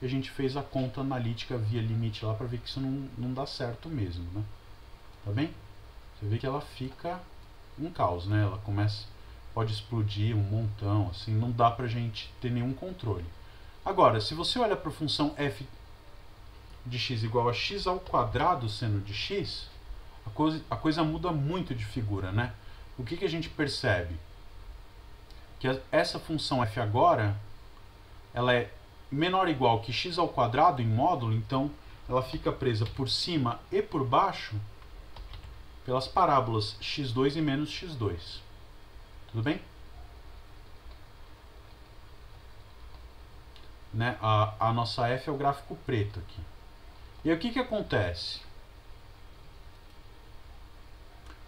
e a gente fez a conta analítica via limite lá para ver que isso não dá certo mesmo, né? Tá bem? Você vê que ela fica um caos, né? Ela pode explodir um montão, assim, não dá pra gente ter nenhum controle. Agora, se você olha para a função f de x igual a x ao quadrado seno de x, a coisa muda muito de figura, né? O que a gente percebe? Que essa função f agora, ela é menor ou igual que x ao quadrado em módulo, então ela fica presa por cima e por baixo pelas parábolas x2 e menos x2. Tudo bem? Né? A nossa f é o gráfico preto aqui. E aí, o que acontece?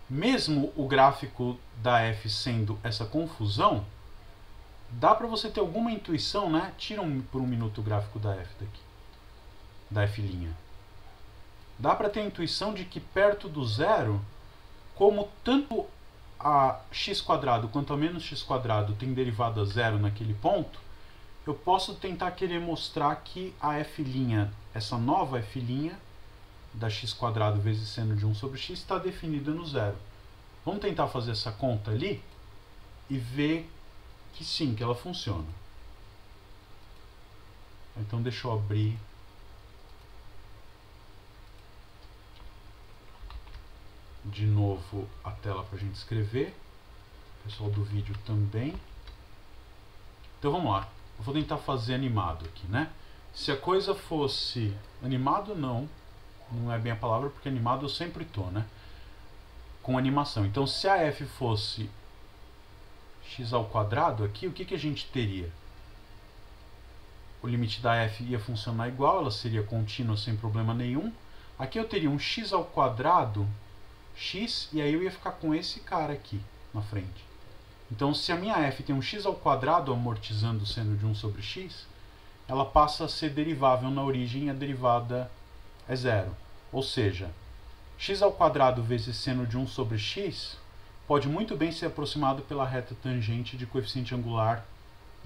Mesmo o gráfico da f sendo essa confusão, dá para você ter alguma intuição, né? Tira por um minuto o gráfico da f daqui, da f'. Dá para ter a intuição de que perto do zero, como tanto a x² quanto a menos x² tem derivada zero naquele ponto, eu posso tentar querer mostrar que a f', essa nova f' da x² vezes seno de 1 sobre x está definida no zero. Vamos tentar fazer essa conta ali e ver que sim, que ela funciona. Então deixa eu abrir de novo a tela para a gente escrever. O pessoal do vídeo também. Então vamos lá. Eu vou tentar fazer animado aqui, né? Se a coisa fosse... Animado não é bem a palavra, porque animado eu sempre tô, né? Com animação. Então se a f fosse x² aqui, o que a gente teria? O limite da f ia funcionar igual, ela seria contínua sem problema nenhum. Aqui eu teria um x², x, e aí eu ia ficar com esse cara aqui na frente. Então, se a minha f tem um x² amortizando o seno de 1 sobre x, ela passa a ser derivável na origem e a derivada é zero. Ou seja, x² vezes seno de 1 sobre x pode muito bem ser aproximado pela reta tangente de coeficiente angular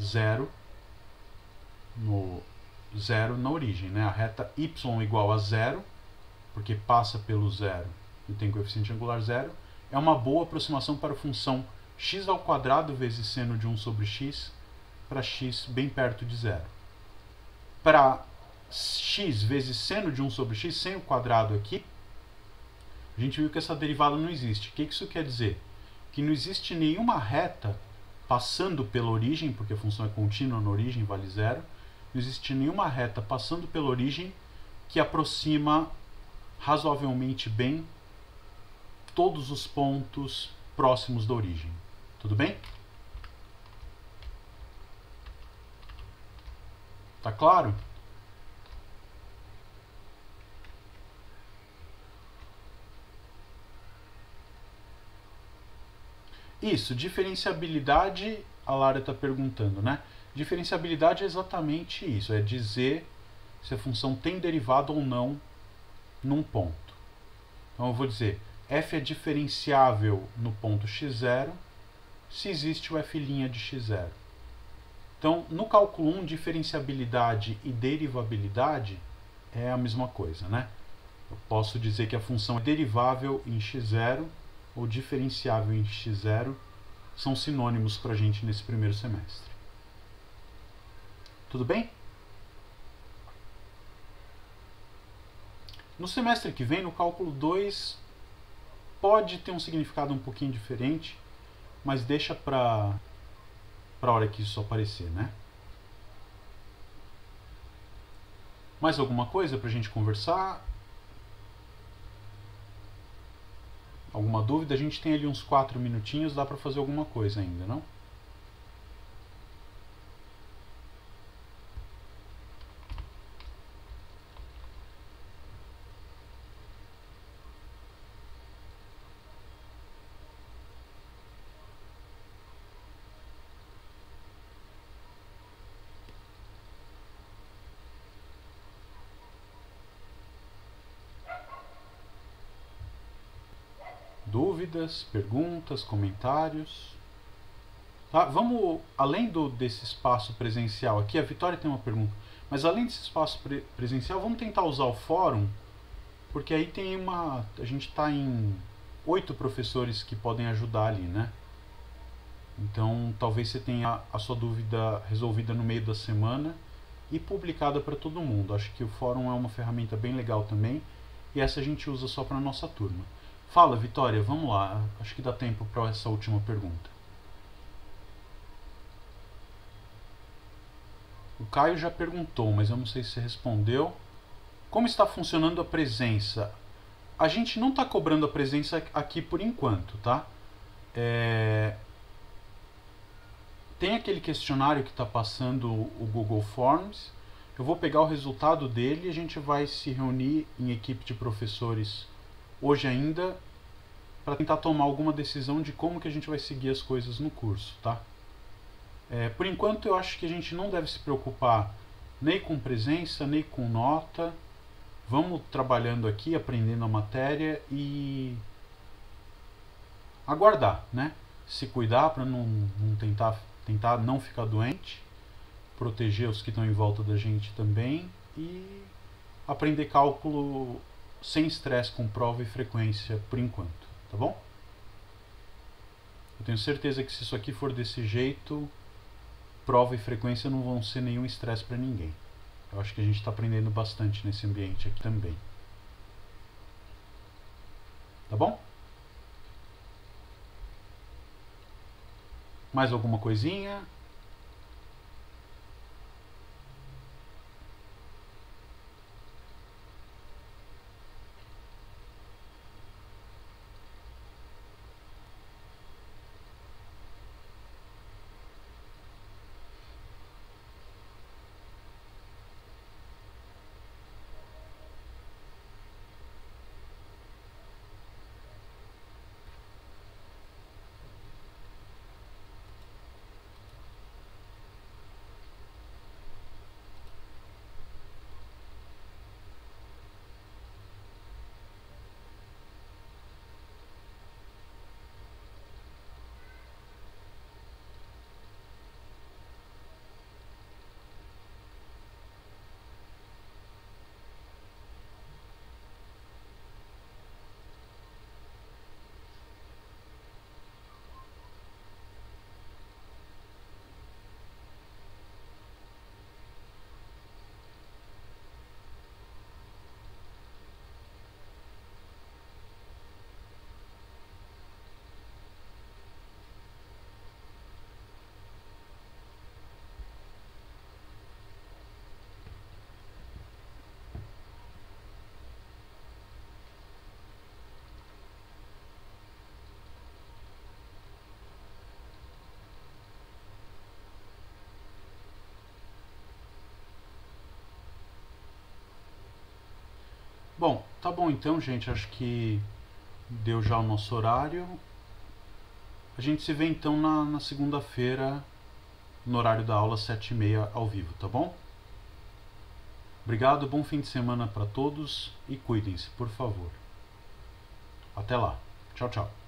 zero na origem, né? A reta y igual a zero, porque passa pelo zero e tem coeficiente angular zero, é uma boa aproximação para a função x² vezes seno de 1 sobre x para x bem perto de zero. Para x vezes seno de 1 sobre x sem o quadrado aqui, a gente viu que essa derivada não existe. O que isso quer dizer? Que não existe nenhuma reta passando pela origem, porque a função é contínua na origem, vale zero. Não existe nenhuma reta passando pela origem que aproxima razoavelmente bem todos os pontos próximos da origem. Tudo bem? Tá claro? Isso, diferenciabilidade, a Lara está perguntando, né? Diferenciabilidade é exatamente isso, é dizer se a função tem derivada ou não num ponto. Então eu vou dizer, f é diferenciável no ponto x0 se existe o f' de x0. Então, no cálculo 1, diferenciabilidade e derivabilidade é a mesma coisa, né? Eu posso dizer que a função é derivável em x0 ou diferenciável em x0, são sinônimos para a gente nesse primeiro semestre. Tudo bem? No semestre que vem, no cálculo 2, pode ter um significado um pouquinho diferente, mas deixa para a hora que isso aparecer, né? Mais alguma coisa para a gente conversar? Alguma dúvida? A gente tem ali uns 4 minutinhos, dá para fazer alguma coisa ainda, não? Dúvidas, perguntas, comentários? Tá? Vamos, além desse espaço presencial aqui, a Vitória tem uma pergunta, mas além desse espaço presencial, vamos tentar usar o fórum, porque aí tem a gente está em 8 professores que podem ajudar ali, né? Então, talvez você tenha a sua dúvida resolvida no meio da semana e publicada para todo mundo. Acho que o fórum é uma ferramenta bem legal também, e essa a gente usa só para a nossa turma. Fala, Vitória, vamos lá. Acho que dá tempo para essa última pergunta. O Caio já perguntou, mas eu não sei se você respondeu. Como está funcionando a presença? A gente não está cobrando a presença aqui por enquanto, tá? Tem aquele questionário que está passando o Google Forms. Eu vou pegar o resultado dele e a gente vai se reunir em equipe de professores hoje ainda para tentar tomar alguma decisão de como que a gente vai seguir as coisas no curso, tá? Por enquanto eu acho que a gente não deve se preocupar nem com presença, nem com nota. Vamos trabalhando aqui, aprendendo a matéria e aguardar, né? Se cuidar para não tentar não ficar doente, proteger os que estão em volta da gente também e aprender cálculo sem estresse, com prova e frequência por enquanto, tá bom? Eu tenho certeza que se isso aqui for desse jeito, prova e frequência não vão ser nenhum estresse para ninguém. Eu acho que a gente está aprendendo bastante nesse ambiente aqui também. Tá bom? Mais alguma coisinha? Bom, tá bom então, gente. Acho que deu já o nosso horário. A gente se vê então na segunda-feira, no horário da aula 7h30 ao vivo, tá bom? Obrigado, bom fim de semana para todos e cuidem-se, por favor. Até lá. Tchau, tchau.